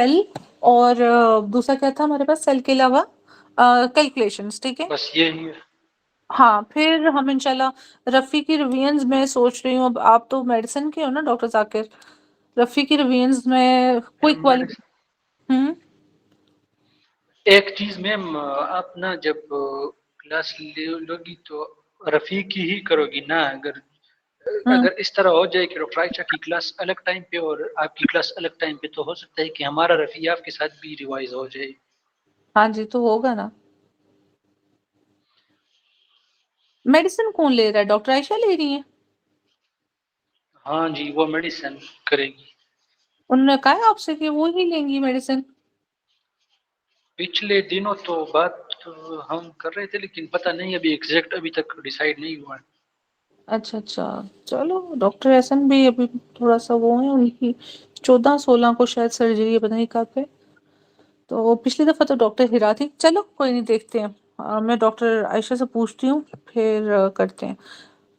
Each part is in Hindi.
सेल और दूसरा क्या था हमारे पास सेल के अलावा कैलकुलेशंस, ठीक है। बस यही है। हाँ, फिर हम इंशाल्लाह रफ़ी की रिवीजन्स में सोच रही हूँ, अब आप तो मेडिसिन के हो ना डॉक्टर ज़ाकिर, रफ़ी की रिवीजन्स में क्विक वाली। हुँ, एक चीज मैम, आप ना जब क्लास लोगी तो रफी की ही करोगी ना? अगर हुँ। अगर इस तरह हो जाए कि रफाइचा की क्लास अलग टाइम पे और आपकी क्लास अलग टाइम पे, तो हो सकता है कि हमारा रफी आपके साथ भी रिवाइज हो जाए। हाँ जी, तो होगा ना। मेडिसिन कौन ले रहा है? डॉक्टर आयशा ले रही हैं? हाँ जी, वो मेडिसिन करेगी। उन्होंने कहा है आपसे कि वो ही लेंगी मेडिसिन? पिछले दिनों तो बात तो हम कर रहे थे, लेकिन पता नहीं अभी एग्जैक्ट अभी तक डिसाइड नहीं हुआ। अच्छा, अच्छा। चलो डॉक्टर एहसन भी अभी थोड़ा-सा वो है, उनकी 14-16 को शायद सर्जरी है, पता नहीं कब है। तो पिछली दफ़ा तो डॉक्टर हिरा थी। चलो कोई नहीं, देखते हैं। मैं डॉक्टर आयशा से पूछती हूँ, फिर करते हैं।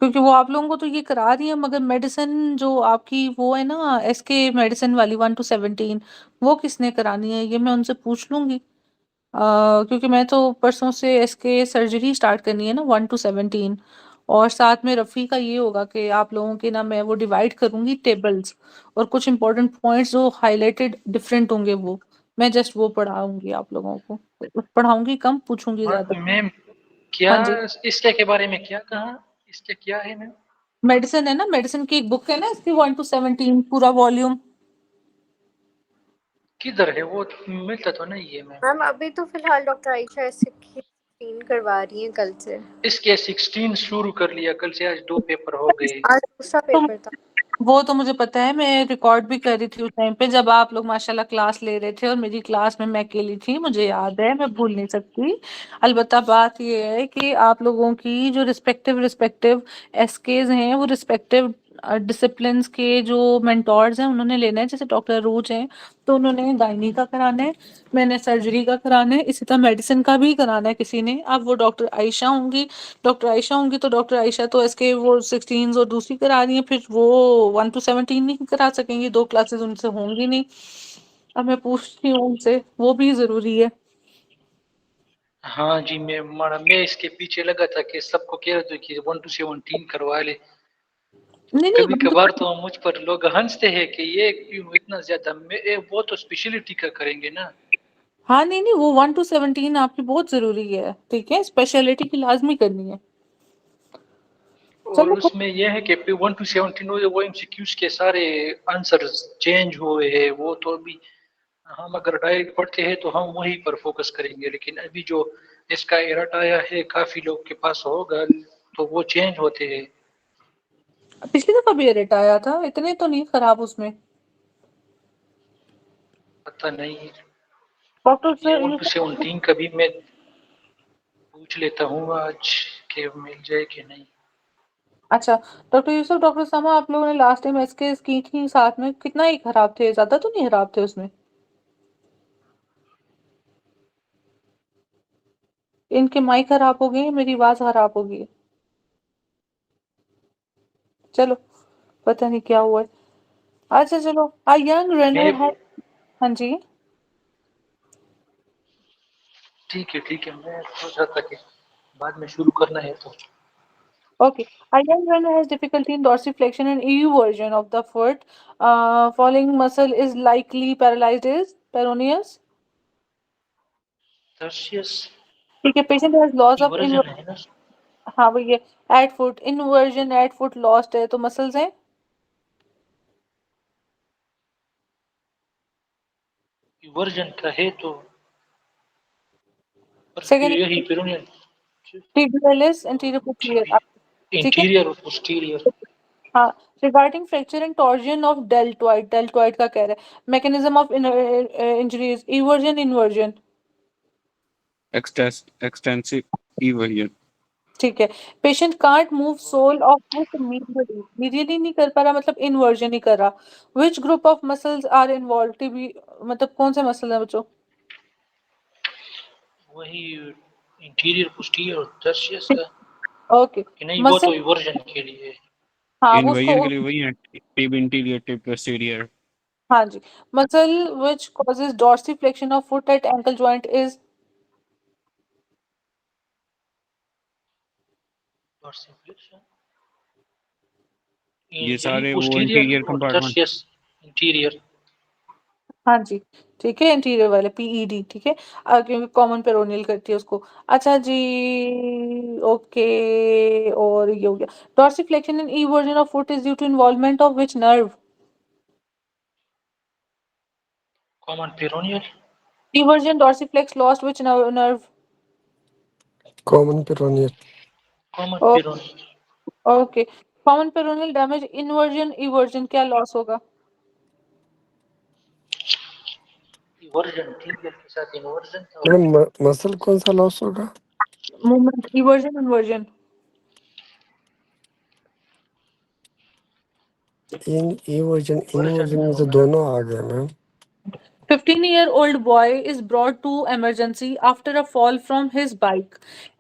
क्योंकि वो आप लोगों को तो ये करा रही है, मगर मेडिसिन जो आपकी वो है ना एसके मेडिसिन वाली 1 टू 17, वो किसने करानी है? ये मैं उनसे पूछ लूँगी। क्योंकि मैं तो परसों से एसके सर्जरी स्टार्ट करनी है ना 1 टू 17, और साथ में रफ़ी का ये होगा कि आप लोगों के ना मैं वो डिवाइड करूँगी टेबल्स, और कुछ इंपॉर्टेंट पॉइंट्स जो हाइलाइटेड डिफरेंट होंगे वो मैं जस्ट वो पढ़ाऊँगी आप लोगों को। पढ़ाऊँगी कम, पूछूँगी हाँ ज़्यादा। मैम, क्या हाँ जी। इसके के बारे में क्या कहा? इसके क्या है मैम? मेडिसिन है ना, मेडिसिन की एक बुक है ना इसकी 1 टू 17 पूरा वॉल्यूम। किधर है वो? मिलता तो नहीं है मैम। मैम अभी तो फिलहाल डॉक्टर आयशा इसकी स्क्रीन करवा रही हैं कल से। इसके 16 शुरू कर लिया कल से, आज 2 पेपर हो गए। आज दूसरा तो पेपर था। वो तो मुझे पता है, मैं रिकॉर्ड भी कर रही थी उस टाइम पे जब आप लोग माशाल्लाह क्लास ले रहे थे, और मेरी क्लास में मैं अकेली थी, मुझे याद है, मैं भूल नहीं सकती। अलबत्ता बात ये है कि आप लोगों की जो रिस्पेक्टिव रिस्पेक्टिव एसकेज हैं, वो रिस्पेक्टिव डिसिप्लिन्स के जो मेंटोर्स हैं उन्होंने लेना है। जैसे डॉक्टर अरूज हैं तो उन्होंने गायनी का कराना है, मैंने सर्जरी का कराना है, इसी तरह मेडिसिन का भी कराना है किसी ने। अब वो डॉक्टर आयशा होंगी, डॉक्टर आयशा होंगी तो डॉक्टर आयशा तो इसके वो 16 और दूसरी करा रही हैं, फिर वो 1 टू 17 नहीं करा सकेंगी, 2 क्लासेस उनसे होंगी नहीं। अब मैं पूछती हूँ उनसे, वो भी ज़रूरी है। हाँ जी, मैं इसके पीछे लगा था कि सबको कह रहे थे कि 1 टू 17 करवा ले। नहीं, नहीं, कभी कभार तो मुझ पर लोग हंसते हैं कि ये क्यों इतना ज्यादा, वो तो स्पेशलिटी का करेंगे ना। हाँ, नहीं, नहीं, वो 1 टू 17 आपकी बहुत ज़रूरी है, ठीक है? स्पेशलिटी की लाज़मी करनी है। और चलो उसमें यह है कि 1 टू 17 वो एमसीक्यूज के सारे आंसर चेंज हुए हैं, वो तो अभी हम अगर डायरेक्ट पढ़ते हैं तो हम वहीं पर फोकस करेंगे, लेकिन अभी जो इसका एरट आया है काफी लोग के पास होगा, तो वो चेंज होते हैं। पिछली दफ़ा भी रेट आया था, इतने तो नहीं खराब उसमें। पता नहीं, डॉक्टर ये से 1 टू 17 का भी मैं पूछ लेता हूँ आज के मिल जाए कि नहीं। अच्छा, डॉक्टर यूसुफ, डॉक्टर समा, आप लोगों ने लास्ट टाइम एसकेस की थी साथ में, कितना ही खराब थे? ज़्यादा तो नहीं खराब थे उसमें? इनके माइक खराब हो गए, मेरी आवाज़ खराब हो गई है। चलो, पता नहीं क्या हुआ है। अच्छा चलो, अ यंग मैं रनर है। हाँ जी। ठीक है, मैं सोच रहा था कि बाद में शुरू करना है तो। Okay. A young runner has difficulty in dorsiflexion and EU version of the foot. Falling muscle is likely paralyzed is peroneus. टर्शियस ठीक है, patient has loss of in eversion है ना? हाँ भैया, at foot inversion at foot lost है तो muscles हैं। इवर्जन का है तो सेकंड, यही पेरोनियल, tibialis anterior posterior। ठीक है। इंटीरियर और पोस्टीरियर। हाँ, regarding fracture and torsion of deltoid, deltoid का कह रहा है, mechanism of injuries, eversion inversion। extensive evasion. ठीक है, patient can't move sole of foot medially नहीं कर पा रहा, मतलब इन्वर्जन नहीं कर रहा। Which group of muscles are involve टीबी, मतलब कौन से मसल है बच्चों? वही इंटीरियर पोस्टीरियर और टर्शियस का। ओके, कि नहीं, वो मसल। तो इवर्जन के लिए है। हाँ वो उसको Invasion के लिए वही है, टिब इंटीरियर टिब पोस्टीरियर। हाँ जी, muscle which causes dorsiflexion of foot at ankle joint is dorsiflexion, ये यही सारे वो पोस्टीरियर इंटीरियर और इधर कंपार्टमेंट। Yes interior. हाँ जी, ठीक है, इंटीरियर वाले पीईडी, ठीक है, क्योंकि कॉमन पेरोनियल करती है उसको। अच्छा जी, ओके, और ये हो गया। Dorsiflexion in eversion of foot is due to involvement of which nerve? Common peroneal. Eversion dorsiflex lost which nerve? Common peroneal. Common peroneal. Okay, common peroneal damage, inversion eversion क्या लॉस होगा? इवर्जन ठीक है, के साथ इन्वर्जन था। मैडम मसल कौन सा लॉस होगा? मूवमेंट, ई वर्जन इन्वर्जन। ये वर्जन इन वर्जन वर्जन में में तो होगा ना। दोनों आ गए ma'am. 15-year-old boy is brought to emergency after a fall from his bike.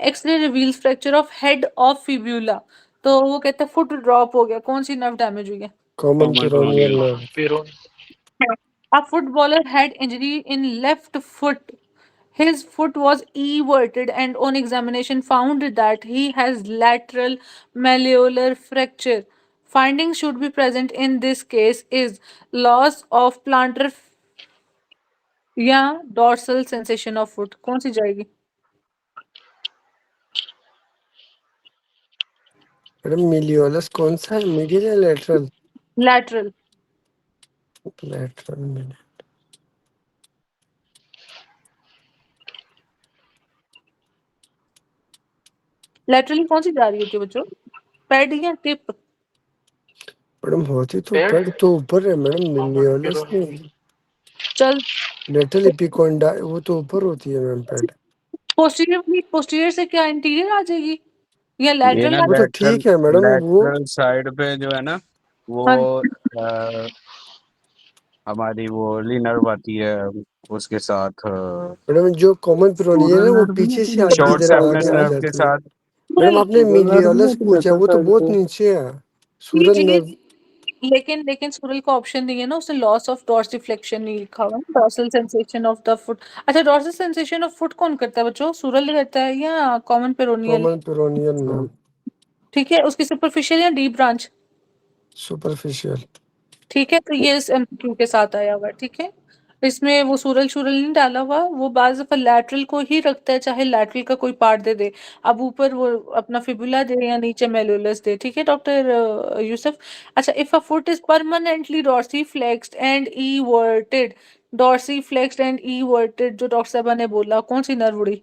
X-ray reveals fracture of head of fibula. तो वो कहते हैं फुट ड्रॉप हो गया, कौन सी नर्व डैमेज हुई है? Common common peroneal peroneal. Nerve. Peroneal. A footballer had injury in left foot. His foot was everted and on examination found that he has lateral malleolar fracture. Findings should be present in this case is loss of plantar या डॉर्सल सेंसेशन ऑफ फुट, कौन सी जाएगी? मैडम मिलियोलस कौन सा है, मीडियल या लेटरल? लैटरल। लेटरल में। लैटरली कौन सी जा रही होती है बच्चों? पैड या टिप? मैडम होती तो पैड। पैड तो ऊपर है मैडम, कॉमन मिलियोलस पेरोनियल। नहीं। चल, लेटरल एपिकोंडा वो तो ऊपर होती है मैम पैड। पोस्टीरियर, पोस्टीरियर से क्या इंटीरियर आ जाएगी या ये लैटरल ना आ? वो तो लेटरल, ठीक है मैडम वो। लेटरल साइड पे जो है ना वो हाँ, अ, हमारी वो नर्व आती है उसके साथ मैडम जो कॉमन पेरोनियल है वो पीछे से आगे शॉर्ट इधर सेपनस आगे आ नर्व के जाती है। साथ। मैडम आपने मिलियोलस पूछा, वो तो बहुत नीचे है। जी सूरज जी, नर्व। लेकिन लेकिन सुरल का ऑप्शन नहीं है ना, उसने लॉस ऑफ डॉर्सिफ्लेक्शन नहीं लिखा हुआ, dorsal sensation of the foot. अच्छा, डॉर्सल सेंसेशन ऑफ फुट कौन करता है बच्चों? सुरल करता है या common peroneal? Common peroneal ma'am. ठीक है, उसकी सुपरफिशियल या डीप ब्रांच? सुपरफिशियल। ठीक है, तो ये इस एमसीक्यू के साथ आया हुआ है, ठीक है, इसमें वो सूरल शूरल नहीं डाला हुआ, वो बाज दफा लैटरल को ही रखता है, चाहे लैटरल का कोई पार्ट दे दे। अब ऊपर वो अपना फिबुला दे या नीचे मेलुलस दे, ठीक है डॉक्टर यूसुफ। अच्छा, if a foot is permanently dorsiflexed and everted, dorsiflexed and everted जो डॉक्टर साहब ने बोला, कौन सी नर्व उड़ी?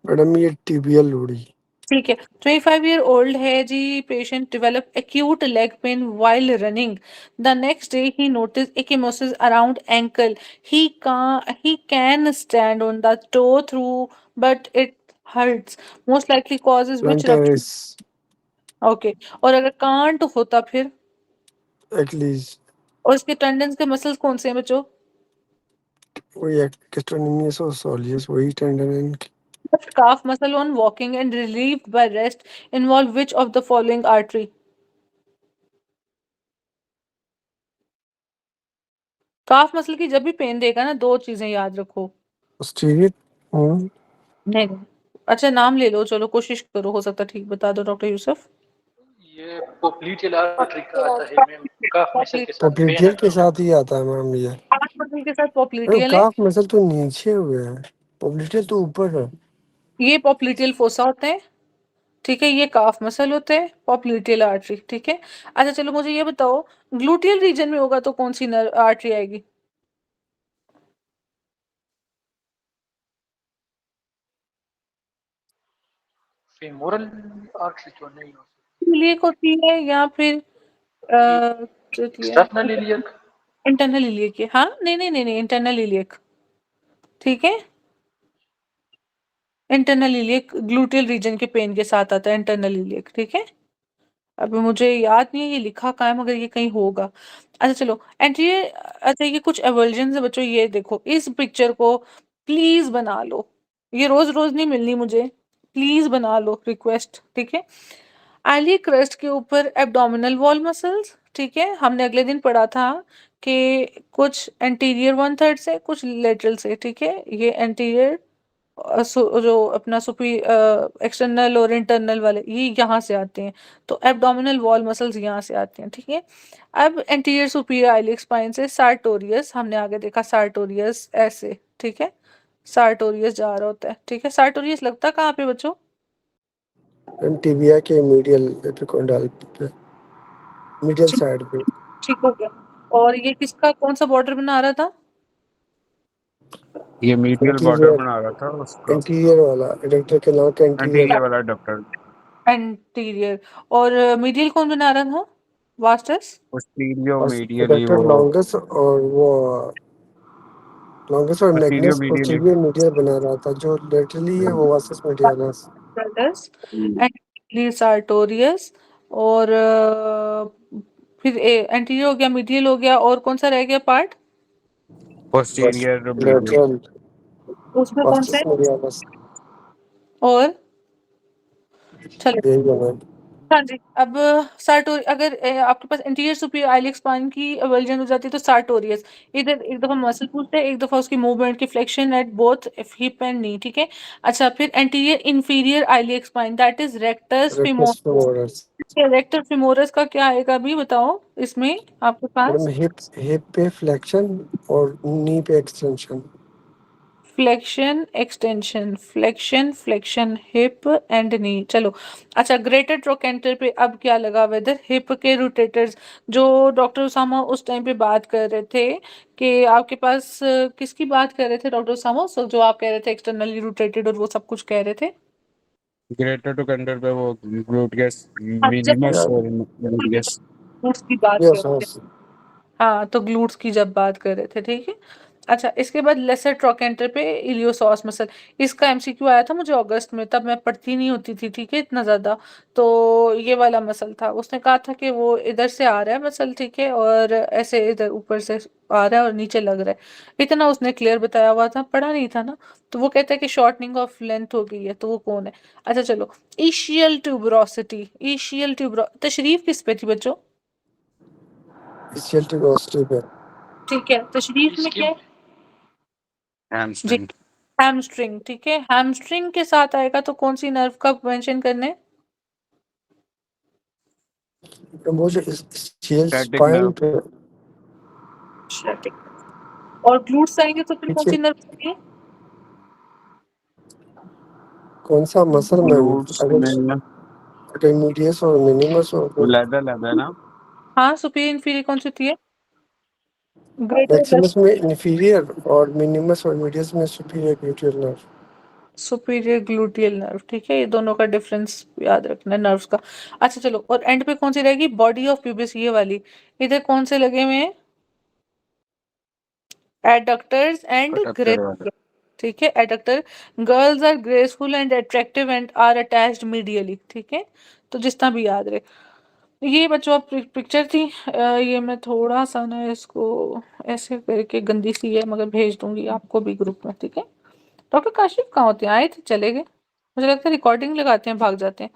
मैडम ये टिबियल उड़ी। ठीक है, 25-year-old है जी, patient develop acute leg pain while running. The next day he noticed ecchymosis around ankle. He can stand on the toe through, but it hurts. Most likely causes which rupture? प्लांटारिस Okay. और अगर कांट होता फिर? एक्लीज। और इसके टेंडन्स के मसल्स कौन से हैं बच्चों? वही एक्स्ट्रोनिमियस और सोलियस, वही टेंडन है इनके। Left calf muscle on walking and relieved by rest involve which of the following artery? Calf muscle की जब भी पेन देगा ना, दो चीजें याद रखो। पोस्टीरियर। नहीं नहीं। अच्छा, नाम ले लो, चलो कोशिश करो, हो सकता है ठीक बता दो डॉक्टर यूसुफ। ये पोप्लीटियल आर्टरी का आता है मैम, काफ मसल के साथ पेन पॉप्लिटियल के आता है। साथ ही आता है मैम ये। काफ मसल के साथ मैडम पॉप्लिटियल है। काफ मसल तो नीचे हुए है, पॉप्लिटियल तो ऊपर है। ये पॉप्लिटियल फोसा होते हैं, ठीक है, ये काफ मसल होते हैं, पॉप्लिटियल आर्टरी, ठीक है। अच्छा चलो, मुझे ये बताओ, ग्लूटियल रीजन में होगा तो कौन सी आर्टरी आएगी? फेमोरल आर्टरी तो नहीं हो सकती। इलियक होती है या फिर एक्सटर्नल इलियक। इंटरनल इलियक है, हाँ, नहीं नहीं नहीं नहीं, इंटरनल इलियक, ठीक है, इंटरनल इलियक ग्लूटियल रीजन के पेन के साथ आता है, इंटरनल इलियक, ठीक है। अभी मुझे याद नहीं है ये लिखा कहाँ है, मगर ये कहीं होगा। अच्छा चलो, एंट्री। अच्छा, ये कुछ एवल्जन है बच्चों, ये देखो, इस पिक्चर को प्लीज बना लो, ये रोज रोज नहीं मिलनी मुझे, प्लीज बना लो, रिक्वेस्ट, ठीक है। आईली क्रस्ट के ऊपर एब्डोमिनल वॉल मसल्स, ठीक है। हमने अगले दिन पढ़ा था कि कुछ एंटीरियर 1/3 से, कुछ लेटरल से, ठीक है। ये एंटीरियर जो अपना एक्सटर्नल और इंटरनल वाले ये यहाँ से आते हैं, तो एब्डोमिनल वॉल मसल्स यहाँ से आते हैं, ठीक है। अब एंटीरियर सुपीरियर आइलिक स्पाइन से सार्टोरियस, हमने आगे देखा सार्टोरियस ऐसे, ठीक है। सार्टोरियस जा रहा होता है, ठीक है। सार्टोरियस लगता कहाँ पे बच्चों? टिबिया के मीडियल एपिकोंडाल पे, मीडियल ठीक साइड पे। ठीक हो गया। और ये किसका कौन सा बॉर्डर बना रहा था? ये मीडियल बॉर्डर इंटीरियर, बना रहा था उसका, इंटीरियर वाला एडेक्टर के नाम का इंटीरियर। एंटीरियर वाला डॉक्टर। एंटीरियर। और मीडियल कौन बना रहा था? वास्टस। पोस्टीरियो और मीडियली एडेक्टर वो, लॉन्गस और वो लॉन्गेस्ट और posterior magnus medially. Posterior medial बना रहा था, जो लेटरली है वो वासस मीडियनस। Brothers anterior sartorius. और फिर एंटीरियर हो गया, मीडियल हो गया, और कौन सा रह गया पार्ट? Posterior medial. लेटरल उसमें कौन वासस से? मीडियनस, और चलो, यही है मैम। हाँ जी। अब सार्टोर अगर आपके पास इंटीरियर सुपीरियर आइलिक स्पाइन की एवल्जन हो जाती है तो सार्टोरियस। इधर एक दफा मसल पूछते हैं, एक दफा उसकी मूवमेंट की flexion at both hip and knee, ठीक है। अच्छा, फिर anterior inferior iliac spine that is rectus rectus femoris. Femoris. Rectus femoris का क्या आएगा अभी बताओ इसमें आपके मैडम पास? हिप पे फ्लेक्शन और नी पे extension. Flexion flexion hip and knee, चलो। अच्छा, ग्रेटर ट्रोकेंटर पे अब क्या लगा वेदर? हिप के रोटेटर्स, जो डॉक्टर उसामा उस टाइम पे बात कर रहे थे कि आपके पास किसकी बात कर रहे थे डॉक्टर उसामा? जो आप कह रहे थे एक्सटर्नली रोटेटेड और वो सब कुछ कह रहे थे। ग्रेटर टू कंडर पे वो ग्लूटियस हाँ, जब मिनिमस और ग्लूटियस। उसकी बात कर यस रहे थे। यस। हाँ, तो ग्लूट्स की जब बात कर रहे थे, ठीक है। अच्छा, इसके बाद लेसर ट्रोकेंटर पे इलियोसॉस मसल। इसका एमसीक्यू आया था मुझे अगस्त में, तब मैं पढ़ती नहीं होती थी, ठीक है, इतना ज़्यादा। तो ये वाला मसल था, उसने कहा था कि वो इधर से आ रहा है मसल, ठीक है, और ऐसे इधर ऊपर से आ रहा है और नीचे लग रहा है, इतना उसने क्लियर बताया हुआ था, पढ़ा नहीं था ना। तो वो कहता है कि शॉर्टनिंग ऑफ लेंथ हो गई है, तो वो कौन है? अच्छा चलो, ईशियल ट्यूबरोसिटी। ईशियल ट्यूबरो तशरीफ किस पे थी बच्चों? इशियल ट्यूबरोसिटी पे। ठीक है, तशरीफ में इसकी क्या है? जी, हैमस्ट्रिंग। हैमस्ट्रिंग, ठीक है। हैमस्ट्रिंग के साथ आएगा तो कौन सी नर्व का मेंशन करने? वो जो इशियल स्टैटिक स्पाइन नर्व। पे Sciatic। और ग्लूट्स आएंगे तो फिर कौन पीछे सी नर्व आएगी? कौन सा मसल मैम? ग्लूट्स अगर में अगर मीडियस और मिनिमस हो तो लेदर लेदर ना। हाँ, सुपीरियर इंफीरियर कौन सी होती है? ग्रेटर मैक्सिमस में इंफीरियर और मिनिमस और मीडियस में superior gluteal nerve. Superior gluteal nerve, ठीक है। ये दोनों का डिफरेंस याद रखना है नर्व्स का। अच्छा चलो, और एंड पे कौन सी रहेगी? बॉडी ऑफ प्यूबिस, ये वाली। इधर कौन से लगे हुए हैं? एडक्टर्स एंड अटैकर वाला। ग्रेस, ठीक है। Adductor, girls are graceful and attractive and are attached medially, ठीक है। तो जितना भी याद रहे। ये बच्चों आप पिक्चर थी, ये मैं थोड़ा सा ना इसको ऐसे करके गंदी सी है, मगर भेज दूंगी आपको भी ग्रुप में, ठीक है। डॉक्टर काशिफ कहाँ होते हैं? आए थे चले गए, मुझे लगता है रिकॉर्डिंग लगाते हैं भाग जाते हैं।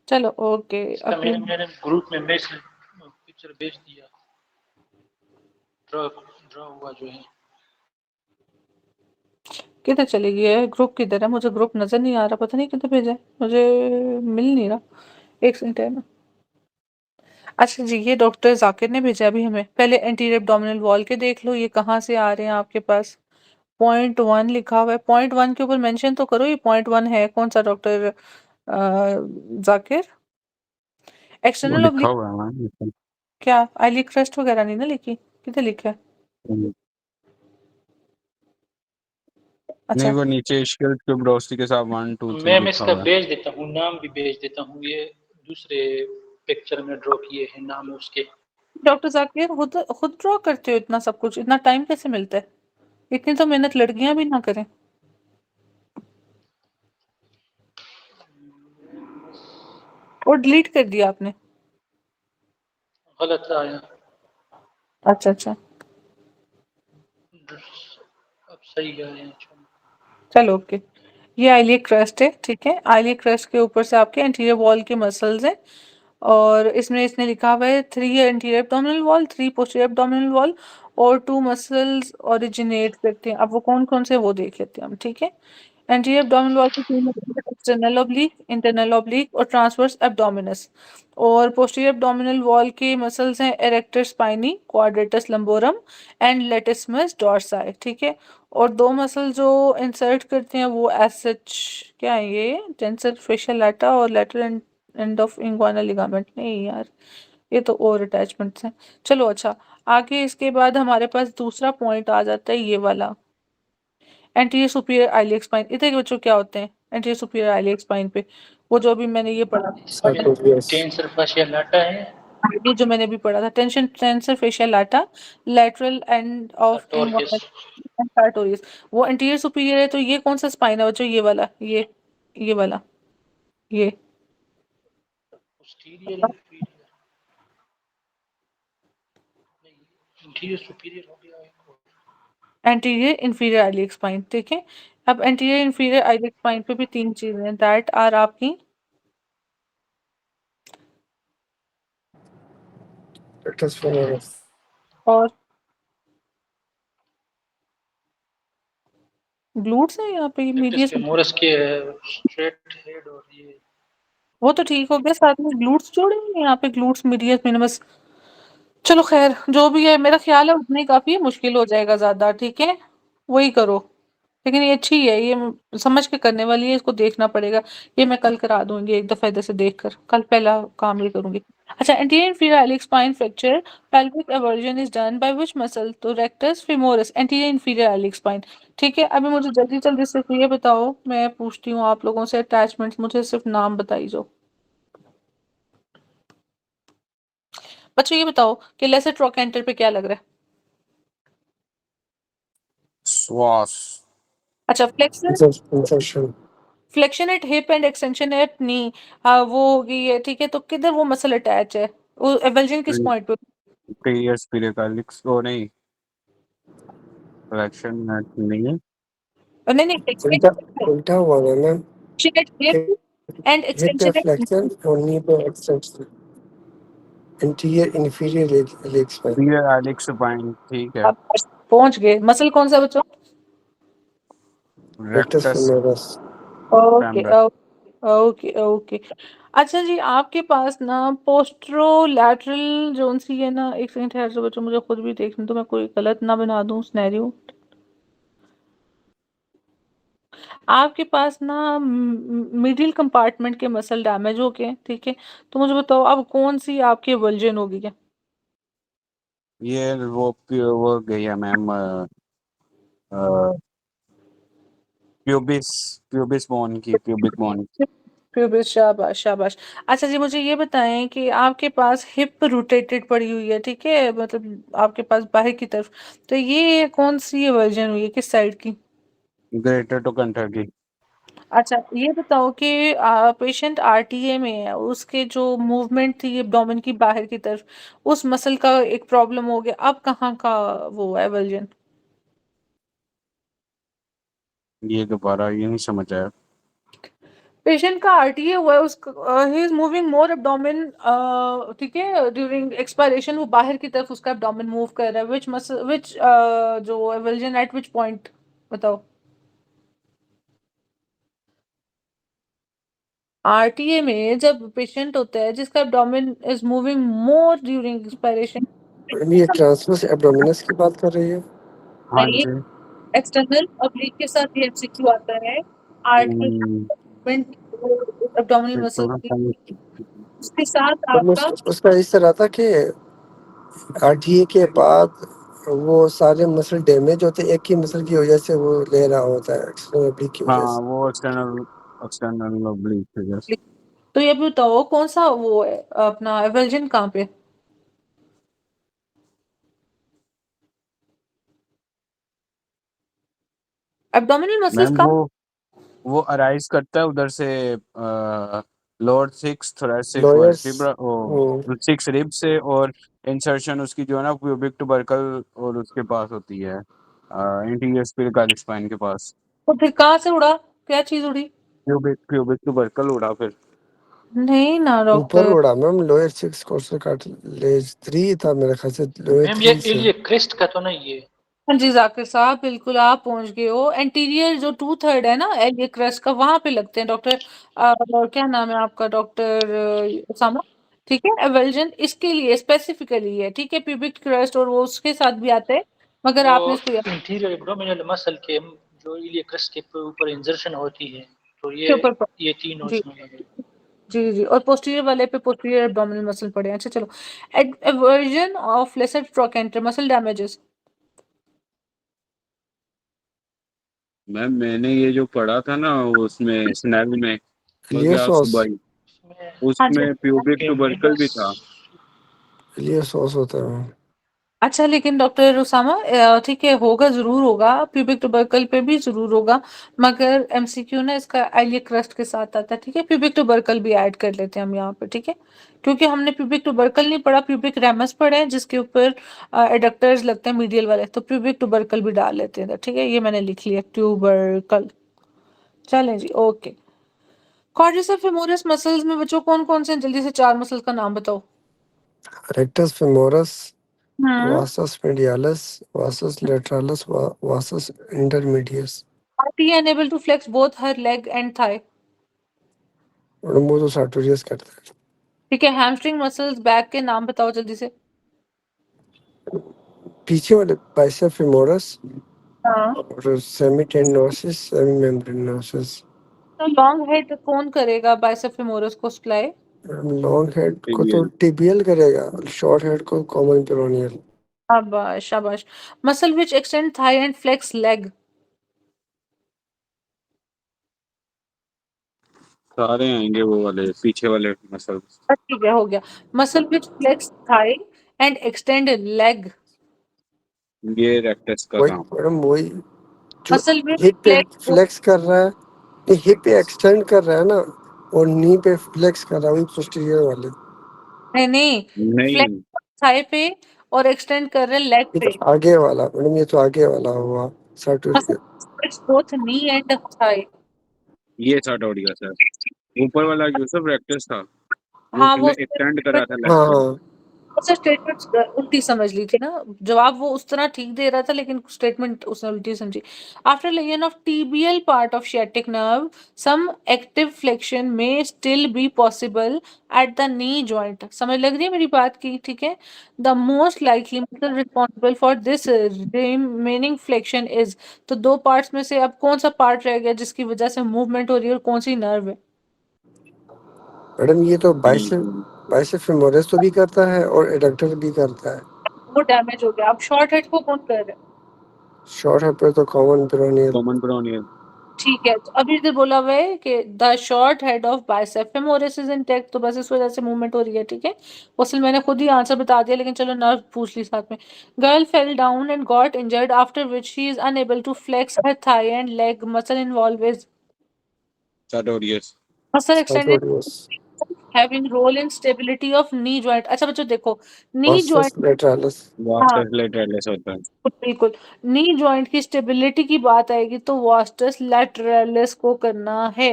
चलो ओके। इसका अपनी मैंने ग्रुप में मैसेज पिक्चर भेज दिया, ड्रा ड्रा हुआ जो है। किधर चली गई है? ग्रुप किधर है? मुझे ग्रुप नजर नहीं आ रहा, पता नहीं किधर भेजा है, मुझे मिल नहीं रहा। एक सेकंड है ना। अच्छा जी, ये डॉक्टर जाकिर ने भेजा अभी हमें। पहले एंटीरियर एब्डोमिनल वॉल के देख लो, ये कहाँ से आ रहे हैं आपके पास। .1 लिखा हुआ है, .1 के ऊपर मेंशन तो करो ये .1 है कौन सा डॉक्टर जाकिर? वो एक्सटर्नल लिखा ऑब्लिक हुआ है मैम। क्या? आईली क्रस्ट वगैरह नहीं ना लिखी? किधर लिखा है? नहीं, अच्छा, वो नीचे स्किल ट्यूबरोसिटी के साथ 1 2 3 मैं लिखा इसका हुआ है। भेज देता हूँ, नाम भी भेज देता हूँ। ये दूसरे पिक्चर में ड्रॉ किए हैं नाम उसके। डॉक्टर जाकिर खुद खुद ड्रॉ करते हो इतना सब कुछ? इतना टाइम कैसे मिलता है? इतनी तो मेहनत लड़कियां भी ना करें। और डिलीट कर दिया आपने? गलत आया, अच्छा अच्छा, अब सही आया। चलो ओके। ये आइलिक क्रस्ट है, ठीक है। आइलिक क्रस्ट के ऊपर से आपके एंटीरियर वॉल के मसल्स हैं। और इसमें इसने लिखा हुआ है 3 anterior abdominal wall, 3 posterior abdominal wall और 2 मसल्स ओरिजिनेट करते हैं। अब वो कौन-कौन से वो देख लेते हैं हम, ठीक है? एंटीरियर एब्डोमिनल वॉल के 3 एक्सटर्नल ऑब्लिक, इंटरनल ऑब्लिक और ट्रांसवर्स एब्डोमिनस। और पोस्टीरियर एब्डोमिनल वॉल के मसल्स हैं erector spinae, quadratus lumborum and latissimus dorsi, ठीक है? और 2 मसल जो इंसर्ट करते हैं वो एज सच क्या है ये? टेंसर फेशियल लाटा और लैटरल एंड ऑफ इंग्वानल लिगामेंट। नहीं यार, ये तो और अटैचमेंट्स हैं। चलो अच्छा, आगे इसके बाद हमारे पास दूसरा पॉइंट आ जाता है ये वाला, एंटीरियर सुपीरियर आइलियक स्पाइन। इतने के बच्चों क्या होते हैं एंटीरियर सुपीरियर आइलिक स्पाइन पे? वो जो अभी मैंने ये पढ़ा इसमें sartorius, टेंसर फाशिया लाटा है, ये जो मैंने भी पढ़ा था, tension tensor facial Lata, lateral end of sartorius, sartorius, वो एंटीरियर सुपीरियर है। तो ये कौन सा स्पाइन है बच्चों? ये वाला, ये वाला, ये posterior inferior, नहीं इंटीरियर सुपीरियर हो गया एक और। एंटीरियर इंफीरियर आइलिक स्पाइन, ठीक है? अब एंटीरियर इंफीरियर आइलिक स्पाइन पे भी 3 चीजें हैं, दैट आर आपकी rectus femoris, और ग्लूट्स है यहाँ पे, रेक्टस मीडियस। फेमोरस के स्ट्रेट हेड और ये वो तो ठीक हो गया, साथ में ग्लूट्स जोड़े हैं यहाँ पे, ग्लूट्स मीडियस मिनिमस। चलो खैर, जो भी है, मेरा ख्याल है उतने ही काफी है, मुश्किल हो जाएगा ज्यादा, ठीक है? वही करो। लेकिन ये अच्छी है, ये समझ के करने वाली है, इसको देखना पड़ेगा। ये मैं कल करा दूंगी एक दफा इधर से देखकर, कल पहला काम ये करूंगी। अच्छा, anterior inferior iliac spine fracture, pelvic eversion is done by which muscle? तो rectus femoris, anterior inferior iliac spine, ठीक है? अभी मुझे जल्दी जल्दी से ये बताओ, मैं पूछती हूँ आप लोगों से अटैचमेंट्स, मुझे सिर्फ नाम बताई जो। बच्चों ये बताओ कि लेसर ट्रोकेंटर पे क्या लग रहा है? श्वास। अच्छा, flexor, insertion, flexion at hip and extension at knee, हाँ वो होगी है, ठीक है? तो किधर वो मसल अटैच है? वो एवल्जन किस पॉइंट पे? प्रीवियस स्पिरिकालिक्स ओ नहीं, फ्रैक्शन नहीं है। नहीं नहीं, उल्टा उल्टा हुआ है ना, flexion at hip and hip पे एक्सटेंशन एट flexion और knee पे extension, anterior inferior leg spine, previous iliac spine, ठीक है। पहुंच गए। मसल कौन सा बच्चों? rectus rectus femoris, okay femoris. Okay okay. अच्छा जी, आपके पास ना पोस्ट्रो लैटरल जोन सी है ना, एक सेकंड ठहर जाओ बच्चों, मुझे खुद भी देखने तो मैं कोई गलत ना बना दूं सिनेरियो। आपके पास ना मिडिल कंपार्टमेंट के मसल डैमेज हो गए, ठीक है? तो मुझे बताओ अब कौन सी आपकी वर्जन होगी क्या? ये वो गई है मैम, प्यूबिस, प्यूबिस बोन की, प्यूबिक बोन। प्यूबिस, शाबाश शाबाश। अच्छा जी, मुझे ये बताएं कि आपके पास हिप रोटेटेड पड़ी हुई है, ठीक है? मतलब आपके पास बाहर की तरफ, तो ये कौन सी वर्जन हुई है, किस साइड की? ग्रेटर टू कंटर की। अच्छा, ये बताओ कि पेशेंट आरटीए में है, उसके जो मूवमेंट थी एब्डोमेन की बाहर की तरफ, उस मसल का एक प्रॉब्लम हो गया, अब कहाँ का वो है वर्जन? ये दोबारा ये नहीं समझ आया। पेशेंट का आरटीए हुआ है, उसका he is moving more abdomen, ठीक है? ड्यूरिंग एक्सपायरेशन वो बाहर की तरफ उसका एब्डोमेन मूव कर रहा है, विच मसल विच जो एवल्जन एट विच पॉइंट, बताओ। आरटीए में जब पेशेंट होता है जिसका abdomen is moving more during expiration, ये transverse abdominis की बात कर रही है, हाँ नहीं, जी। एक्सटर्नल ऑब्लिक के साथ ये एमसीक्यू आता है। आरटीए एब्डोमिनल मसल थोड़ा सा उसके साथ पर आपका उसका इस तरह था कि RTA के बाद वो सारे मसल डैमेज होते, एक ही मसल की वजह से वो ले रहा होता है, एक्सटर्नल oblique की वजह हाँ, से। वो एक्सटर्नल एक्सटर्नल ऑब्लिक है। तो ये भी बताओ कौन सा वो है अपना एवल्जन कहाँ पे? एब्डोमिनल मसल्स मैम का वो अराइज करता है उधर से, lower six thoracic Lawyers, vertebra, ओ सिक्स रिब से, और इंसर्शन उसकी जो है ना प्यूबिक टुबरकल और उसके पास होती है, इंटीरियर स्पिरिकल स्पाइन के पास। तो फिर कहाँ से उड़ा, क्या चीज उड़ी? प्यूबिक प्यूबिक टुबरकल उड़ा फिर। नहीं ना ऊपर डॉक्टर। उड़ा मैम, लोअर 6 कोर्सर कार्टिलेज 3 था मेरे ख्याल से, लोअर मैम ये 3 से। इलियक क्रेस्ट का तो नहीं है। हाँ जी जाकिर साहब, बिल्कुल आप पहुंच गए हो। एंटीरियर जो 2/3 है ना एलिए क्रस्ट का, वहां पे लगते हैं डॉक्टर। क्या नाम है आपका डॉक्टर उसामा? ठीक है, एवल्जन इसके लिए स्पेसिफिकली है, ठीक है, प्यूबिक क्रस्ट और वो उसके साथ भी आता है, मगर वो आपने इसको याद इंटीरियर एब्डोमिनल मसल के जो इलियक क्रेस्ट के ऊपर इंजर्शन होती है, तो के ऊपर ये तीन जी उसमें है। जी जी, और पोस्टीरियर वाले पे पोस्टीरियर एब्डोमिनल मसल पड़े हैं। अच्छा चलो, aversion of lesser trochanter muscle damages. Ma'am मैंने ये जो पढ़ा था ना उसमें स्नेल में, मतलब आज इलियोसॉस, सुबह ही, इसमें हाँ जी। उसमें प्यूबिक टुबरकल भी था। इलियोसॉस होता है। अच्छा लेकिन डॉक्टर उसामा, ठीक है, होगा जरूर होगा, प्यूबिक ट्यूबरकल पे भी जरूर होगा, मगर एमसीक्यू ना इसका आइलिया क्रस्ट के साथ आता है, ठीक है। प्यूबिक ट्यूबरकल भी ऐड कर लेते हैं हम यहाँ पे, ठीक है, क्योंकि हमने प्यूबिक ट्यूबरकल नहीं पढ़ा, प्यूबिक रेमस पढ़ा है जिसके ऊपर एडक्टर्स लगते हैं मीडियल वाले, तो प्यूबिक ट्यूबरकल भी डाल लेते हैं इधर, ठीक है, ये मैंने लिख लिया ट्यूबरकल। चलें जी, ओके। क्वाड्रिसेप फेमोरस मसल्स में बच्चों कौन कौन से हैं? जल्दी से 4 मसल्स का नाम बताओ। Rectus femoris, hmm. वासस मेडियालस, वासस लेटरालस, वासस intermedius. Are T unable to flex both her leg and thigh? और वो तो सार्टोरियस करता है। ठीक है, हैमस्ट्रिंग मसल्स बैक के नाम बताओ जल्दी से। पीछे वाले बाइसेप फेमोरस हाँ। और सेमी टेंडोसिस, सेमी मेम्ब्रेनोसिस। तो लॉन्ग हेड कौन करेगा बाइसेप फेमोरस को सप्लाई? लॉन्ग हेड को तो टीबीएल। टिबियल करेगा, शॉर्ट हेड को कॉमन पेरोनियल। शाबाश शाबाश। Muscle which extend thigh and flex leg. सारे आएंगे वो वाले पीछे वाले मसल्स। ठीक है, हो गया। Muscle which flex thigh and extend leg. ये रेक्टस का वही काम। मैडम, वही जो मसल विच हिप पे फ्लेक्स। फ्लेक्स कर रहा है, ये हिप पे एक्सटेंड कर रहा है ना, और नी पे फ्लेक्स कर रहा है, वही पोस्टीरियर वाले। नहीं नहीं, नहीं, फ्लेक्स थाई पे और एक्सटेंड कर रहे लेग ये पे। तो आगे वाला मैडम, ये तो आगे वाला हुआ muscle sartorius. Flex both knee and thigh. ये साटोरिया सर, ऊपर वाला यूसुफ रेक्टस था, वो हाँ वो एक्सटेंड कर रहा था लेग हाँ को। हाँ, अच्छा, स्टेटमेंट उल्टी समझ ली थी ना, जवाब वो उस तरह ठीक दे रहा था लेकिन स्टेटमेंट उसने उल्टी समझी। After lesion of tibial part of sciatic nerve, some active flexion may still be possible at the knee joint। समझ लग रही है मेरी बात की, ठीक है। The most likely muscle responsible for this remaining flexion is। तो दो पार्ट्स में से अब कौन सा पार्ट रह गया जिसकी वजह से मूवमेंट हो रही है और कौन सी नर्व है? मैडम ये तो बाइसेप हम्म, बाइसेप फेमोरस तो भी करता है और एडक्टर भी करता है। वो डैमेज हो गया, अब शॉर्ट हेड को कौन कर रहा है? शॉर्ट हेड पे तो कॉमन पेरोनियल। कॉमन ब्राउनियर। ठीक है, तो अभी इधर बोला हुआ है कि the short head of bicep femoris is intact, तो बस इस वजह से मूवमेंट हो रही है, ठीक है। असल मैंने खुद ही आंसर बता दिया, लेकिन चलो नर्व पूछ ली साथ में। Girl fell down and got injured after which she is unable to flex her thigh and leg muscle involve is. Sartorius. Muscle extended sartorius, having role in stability of knee joint. अच्छा बच्चों देखो, नी वासस जॉइंट। लेटरालस। हाँ वास्टस लेटरलिस होता है। बिल्कुल, नी जॉइंट की स्टेबिलिटी की बात आएगी तो वास्टस लैटरलिस को करना है।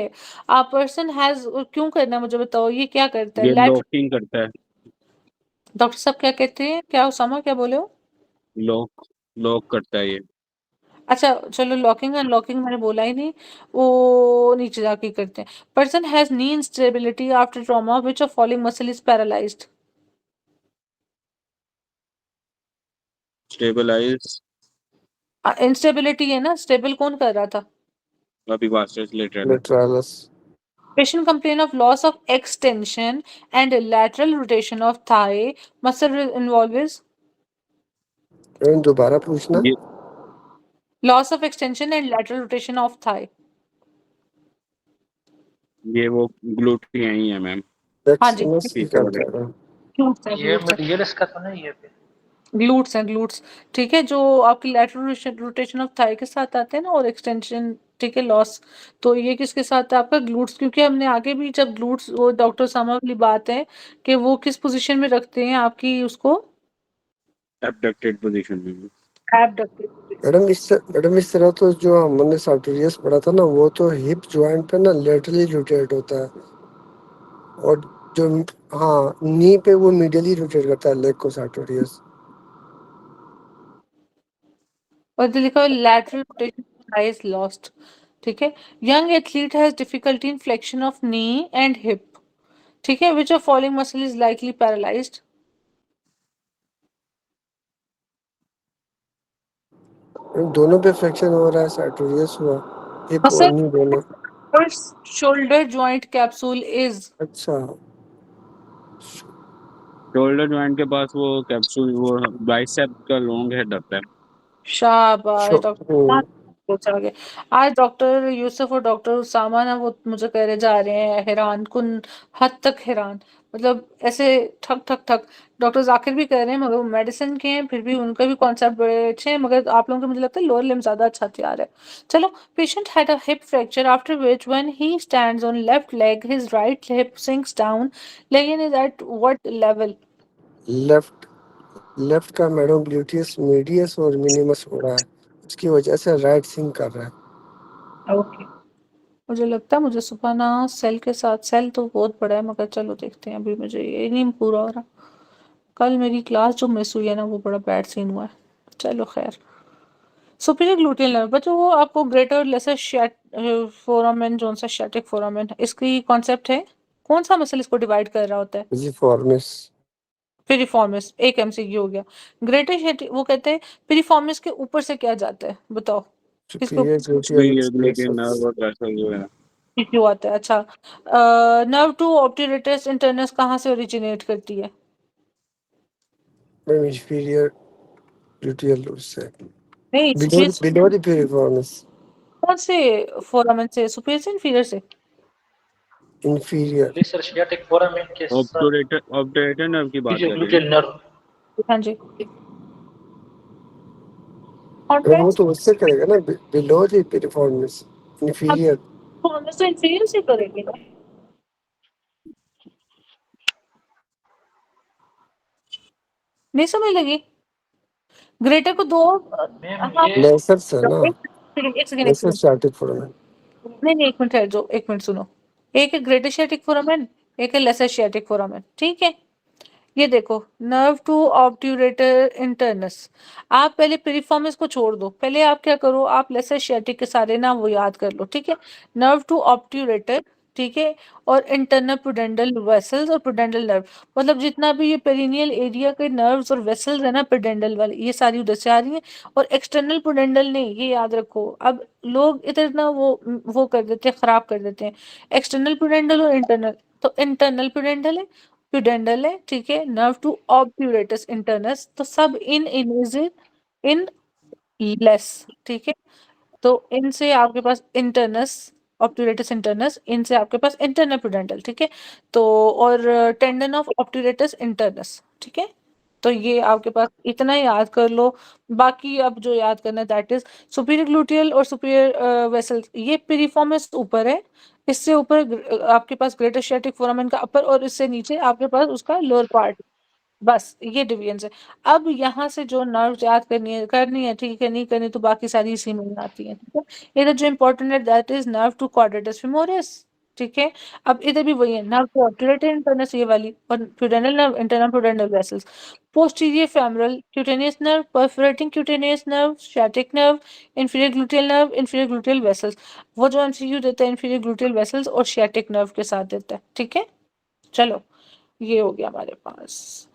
आ पर्सन हैज, क्यों करना है मुझे बताओ, ये क्या करता है ये लैटर? लॉकिंग करता है। डॉक्टर साहब क्या कहते हैं, क्या उसामा क्या बोले हो? लॉक लॉक करता है ये। अच्छा चलो, लॉकिंग अनलॉकिंग मैंने बोला ही नहीं, वो नीचे जाके करते हैं। Person has knee instability after trauma which a falling muscle is paralysed. Stabilise. Instability है ना, स्टेबल कौन कर रहा था? अभी vastus lateralis. Lateralis. Patient complain of loss of extension and lateral rotation of thigh. Muscle involves madam दोबारा पूछना। ये loss of extension and lateral rotation of thigh। ये वो ग्लूटिया ही है मैम, हाँ जी, मैक्सिमस की पीछे वाले। करता है। ग्लूट्स हैं ये ग्लूट्स हैं मेडियलिस का तो नहीं है फिर। ग्लूट्स हैं ग्लूट्स। ठीक है, जो आपकी lateral rotation of thigh के साथ आते हैं ना, और extension, ठीक है, लॉस, तो ये किसके साथ है आपका? ग्लूट्स, क्योंकि हमने आगे भी जब ग्लूट्स, वो डॉक्टर सामा वाली बात है कि वो किस पोजीशन में रखते हैं आपकी उसको, एब्डक्टेड पोजीशन में। एबडक्टेड। मैडम इस तरह तो जो हमने सार्टोरियस पढ़ा था ना, वो तो हिप जॉइंट पे ना लेटरली रोटेट होता है, और जो हाँ नी पे वो मीडियली रोटेट करता है लेग को सार्टोरियस। और जो लिखा है लैटरल रोटेशन इज लॉस्ट, ठीक है। Young athlete has difficulty in flexion of knee and hip, ठीक है, which of following muscle is likely paralysed. दोनों पे फ्रैक्चर हो रहा है, सार्टोरियस हुआ, हिप और मसल नी दोनों। Shoulder joint capsule is. अच्छा, शोल्डर जॉइंट के पास वो कैप्सूल, वो बाइसेप का लॉन्ग हेड आता है। शाबाश डॉक्टर, हम्म, पूछा गया। आज डॉक्टर यूसुफ और डॉक्टर उसामा ना वो मुझे कह रहे जा रहे हैं हैरान कुन हद तक हैरान, मतलब ऐसे ठक ठक ठक। डॉक्टर जाकिर भी कह रहे हैं मगर वो मेडिसिन के हैं फिर भी उनका भी कॉन्सेप्ट बड़े अच्छे हैं, मगर आप लोगों को मुझे लगता है लोअर लिम्ब ज्यादा अच्छा तैयार है। चलो, patient had a hip fracture after which when he stands on left leg his right hip sinks down, लेकिन is at what level. Left left का मैडम ग्लूटियस मीडियस और मिनिमस हो रहा है, उसकी वजह से राइट सिंक कर रहा है। ओके, मुझे लगता है मुझे सुबह ना सेल के साथ, सेल तो बहुत बड़ा है मगर चलो देखते हैं, अभी मुझे ये नहीं पूरा हो रहा। कल मेरी क्लास जो मिस हुई है ना वो बड़ा बैड सीन हुआ है। चलो खैर, सुपीरियर ग्लूटियल नर्व बच्चों, वो आपको ग्रेटर और लेसर फोरामेन, जोन सा शैटिक फोरामेन, इसकी कॉन्सेप्ट है। कौन सा मसल इसको डिवाइड कर रहा होता है। पिरिफॉर्मिस। पिरिफॉर्मिस, एक एमसीक्यू हो गया। ग्रेटर शैटिक, वो कहते हैं पिरिफॉर्मिस के ऊपर से क्या जाता है बताओ, किसके सुपीरियर ऊपर gluteal superior gluteus muscles. Nerve और वेसल जो है। क्यों आता है। अच्छा, नर्व टू ऑप्टिरेटस इंटरनस कहाँ से ओरिजिनेट करती है। मैम इंफीरियर ग्लूटियल उससे, नहीं, below superior, below the piriformis. कौन से फोरामेन से, सुपीरियर से इन्फीरियर से। इंफीरियर। लेसर शियाटिक फोरामेन के साथ ऑब्टूरेटर, ऑब्टूरेटर नर्व की बात सुपीरियर कर रहे हैं। ग्लूटेल नर्व। हाँ जी, मैम वो कॉन्ट्रैक्ट। तो उससे करेगा ना, बिलो द पिरिफॉर्मिस, अब इंफीरियर। फोरामेन तो इन्फीरियर से करेंगे ना, नहीं समझ लगी। ग्रेटर को दो मैम हाँ, ये लेसर से ना, एक सेकंड एक लेसर सेकंड, स्टैटिक फोरामेन। नहीं नहीं, एक मिनट ठहर जाओ, एक मिनट सुनो। एक है ग्रेटर शियाटिक फोरामेन, एक है लेसर शियाटिक फोरामेन, ठीक है। ये देखो, नर्व टू ऑब्ट्यूरेटर इंटरनस, आप पहले पिरिफॉर्मिस को छोड़ दो, पहले आप क्या करो, आप लेसर शियाटिक के सारे नाम वो याद कर लो, ठीक है। नर्व टू ऑब्ट्यूरेटर, ठीक है, और इंटरनल प्रूडेंटल वेसल्स और प्रूडेंटल नर्व, मतलब जितना भी ये पेरिनियल एरिया के नर्व्स और वेसल्स है ना प्रूडेंटल वाले, ये सारी उधर से आ रही हैं। और एक्सटर्नल प्रूडेंटल नहीं, ये याद रखो, अब लोग इधर ना वो कर देते हैं, खराब कर देते हैं एक्सटर्नल प्रूडेंटल और इंटरनल। तो इंटरनल प्रूडेंटल है, प्यूडेंटल है, ठीक है। नर्व टू ऑब्ट्यूरेटस इंटरनस, तो सब इन लेस, ठीक है। तो इनसे आपके पास इंटरनस, ऑब्ट्यूरेटस इंटरनस, इनसे आपके पास इंटरनल प्रूडेंटल, ठीक है। तो और टेंडन ऑफ ऑब्ट्यूरेटस इंटरनस, ठीक है। तो ये आपके पास इतना याद कर लो। बाकी अब जो याद करना है दैट इज सुपीरियर ग्लूटियल और सुपीरियर वेसल, ये पिरिफॉर्मिस ऊपर है, इससे ऊपर आपके पास ग्रेटर शियाटिक फोरामेन का अपर, और इससे नीचे आपके पास उसका लोअर पार्ट, बस ये डिवीजन है। अब यहाँ से जो नर्व याद करनी है ठीक है, नहीं करनी तो बाकी सारी इसी में ही आती है, ठीक है। इधर जो इंपॉर्टेंट है that is nerve to quadratus femoris, ठीक है। अब इधर भी वही है, नर्व टू ऑब्ट्यूरेटर इंटरनस ये वाली, और प्यूडेंटल nerve, internal प्यूडेंटल vessels, posterior femoral cutaneous nerve, perforating cutaneous nerve, sciatic nerve, inferior gluteal nerve, inferior gluteal vessels. वो जो एमसीक्यू देता है इंफीरियर ग्लूटियल वेसल्स और sciatic नर्व के साथ देता है, ठीक है। चलो, ये हो गया हमारे पास।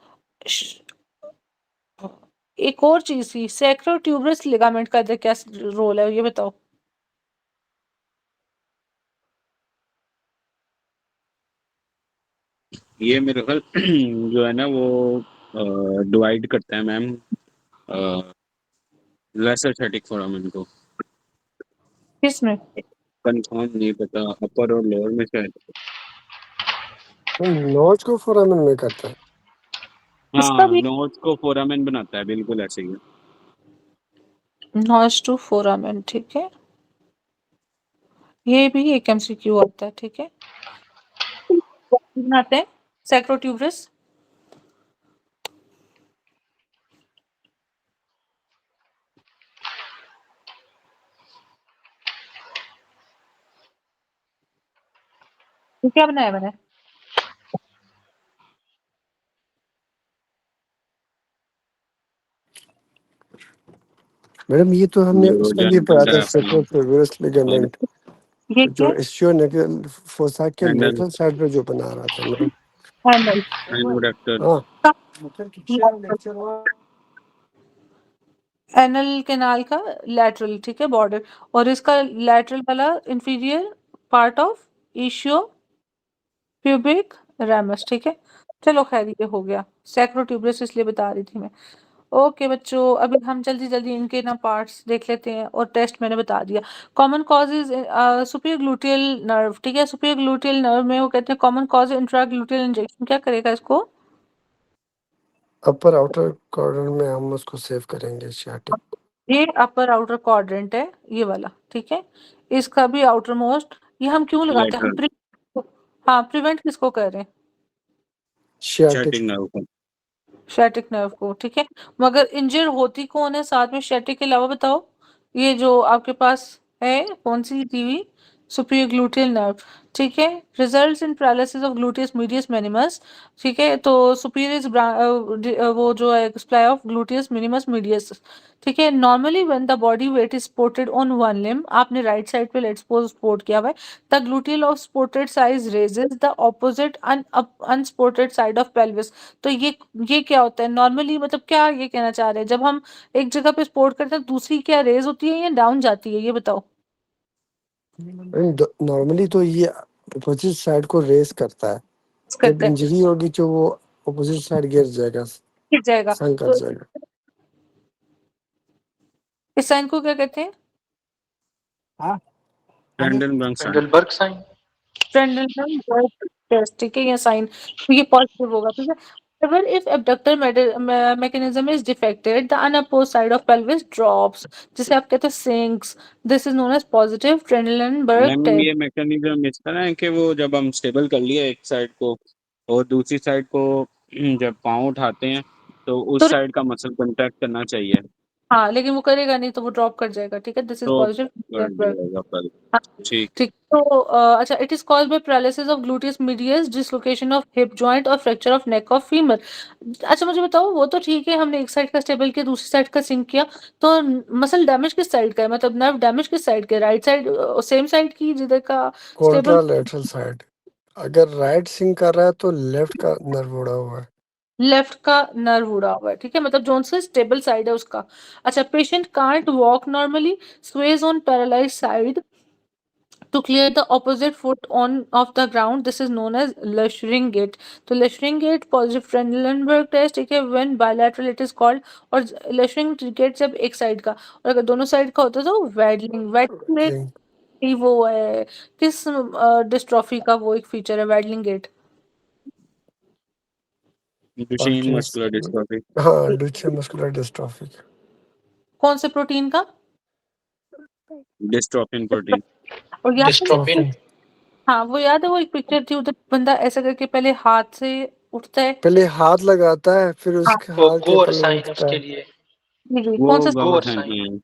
एक और चीज थी, सैक्रोट्यूबरस लिगामेंट का इधर क्या रोल है ये बताओ। ये मेरे ख्याल जो है ना वो डिवाइड करता है मैम लेसर स्टैटिक फोरामेन को। किसमें। कंफर्म नहीं पता, अपर और लोअर में शायद। नोच को फोरामेन में करता है। इसका हाँ, भी नोट्स को फोरामेन बनाता है, बिल्कुल ऐसे ही है। नॉच टू फोरामेन, ठीक है। ये भी एक एमसीक्यू आता है, ठीक है। बनाते हैं सैक्रोट्यूबरस। क्या बनाया मैंने। मैडम ये तो हमने उसमें भी पढ़ा था, न्यूरोजेनिक सेक्रोफिबरस लिगामेंट, ये जो क्या इस्चियोनेक्रल फोसा के एंगल लेटरल साइड पे जो बना रहा था मैडम। है? एंगोडक्टर हाँ मतलब कि शायद लेक्चर हुआ। एनल कैनाल का लैटरल, ठीक है, बॉर्डर, और इसका लैटरल वाला inferior part of ischiopubic ramus, ठीक है। चलो खैर ये हो गया, सैक्रोट्यूबरस इसलिए बता रही थी मैं। ओके बच्चों, अभी हम जल्दी जल्दी इनके ना पार्ट्स देख लेते हैं, और टेस्ट मैंने बता दिया। Common cause is superior gluteal nerve, ठीक है। सुपीरियर ग्लूटियल नर्व में वो कहते हैं common cause intra gluteal injection, क्या करेगा इसको? अपर आउटर कॉर्नर में हम उसको सेव करेंगे सियाटिक। ये अपर आउटर क्वाड्रेंट है, ये वाला, ठीक है। इसका भी आउटर मोस्ट, ये हम क्यों लगाते हैं? हम हाँ, प्रिवेंट किसको कर रहे हैं? सियाटिक नर्व को। शैटिक नर्व को, ठीक है। मगर इंजर होती कौन है साथ में शैटिक के अलावा, बताओ? ये जो आपके पास है, कौन सी टीवी? सुपीरियर ग्लूटियल नर्व, ठीक है। Results in paralysis of gluteus medius minimus, ठीक है। तो सुपीरियर वो जो है supply of gluteus minimus medius, ठीक है। Normally when the body weight is supported on one limb, आपने राइट साइड पे लेट्स सपोज सपोर्ट किया हुआ है, the gluteal of supported size raises the opposite unsupported side of pelvis. तो ये क्या होता है नॉर्मली, मतलब क्या ये कहना चाह रहे हैं? जब हम एक जगह पे सपोर्ट करते हैं दूसरी क्या रेज होती है या डाउन जाती है, ये बताओ? नॉर्मली तो ये अपोजिट साइड को रेस करता है, जब करते हैं, इंजरी होगी तो वो अपोजिट साइड गिर जाएगा, गिर जाएगा। संग कर तो जाएगा। इस साइन को क्या कहते हैं? हाँ फ्रेंडनबर्ग साइन। पेंडलबर्ग साइन। फ्रेंडल टेस्ट, ठीक है, या साइन, तो ये पॉजिटिव होगा, ठीक है। However, if abductor mechanism is defected, the unopposed side of pelvis drops, जिसे आप कहते हैं sinks. This is known as positive Trendelenburg ma'am test. ये मैकेनिज्म इस तरह है कि वो जब हम स्टेबल कर लिए एक साइड को और दूसरी साइड को जब पाँव उठाते हैं तो तो उस साइड का मसल कांटेक्ट करना चाहिए, हाँ, लेकिन वो करेगा नहीं तो वो ड्रॉप कर जाएगा, ठीक है। दिस इज तो पॉजिटिव कर Trendelenburg. दिया कल। हाँ, ठीक। ठीक। तो अच्छा, it is called by paralysis of gluteus medius, dislocation of hip joint और fracture of neck of femur. अच्छा मुझे बताओ, वो तो ठीक है, हमने एक साइड का स्टेबल किया, दूसरी साइड का सिंक किया, तो मसल डैमेज किस साइड का है? मतलब नर्व डैमेज किस साइड का है? राइट साइड, सेम साइड की जिधर का स्टेबल, कॉन्ट्रालैटरल साइड। अगर राइट सिंक कर रहा है तो लेफ्ट का नर्व उड़ा हुआ है। लेफ्ट का नर्व उड़ा हुआ है, ठीक है, मतलब जोन से स्टेबल साइड है उसका। अच्छा, patient can't walk normally, Suez on paralyse side to clear the opposite foot on of the ground. This is known as Leschering gait. तो Leschering gait positive Trendelenburg test, ठीक है, when bilateral it is called, और Leschering gait जब एक साइड का, और अगर दोनों साइड का होता है तो Wadling gait लिंक ही वो है, किस डिस्ट्रॉफी का वो एक फीचर है Wadling gait? Duchenne muscular dystrophy. हाँ डुचेन मस्कुलर डिस्ट्रॉफी। कौन से प्रोटीन का? Dystrophin protein. और याद है डिस्ट्रोफिन। हाँ, वो याद है, वो एक पिक्चर थी उधर बंदा ऐसा करके पहले हाथ से उठता है। पहले हाथ लगाता है फिर हाँ, उसके वो हाथ के गोर पल्ले साइन उठता उसके है। लिए। जी, वो कौन सा? गवर गोर साइन साइन। है।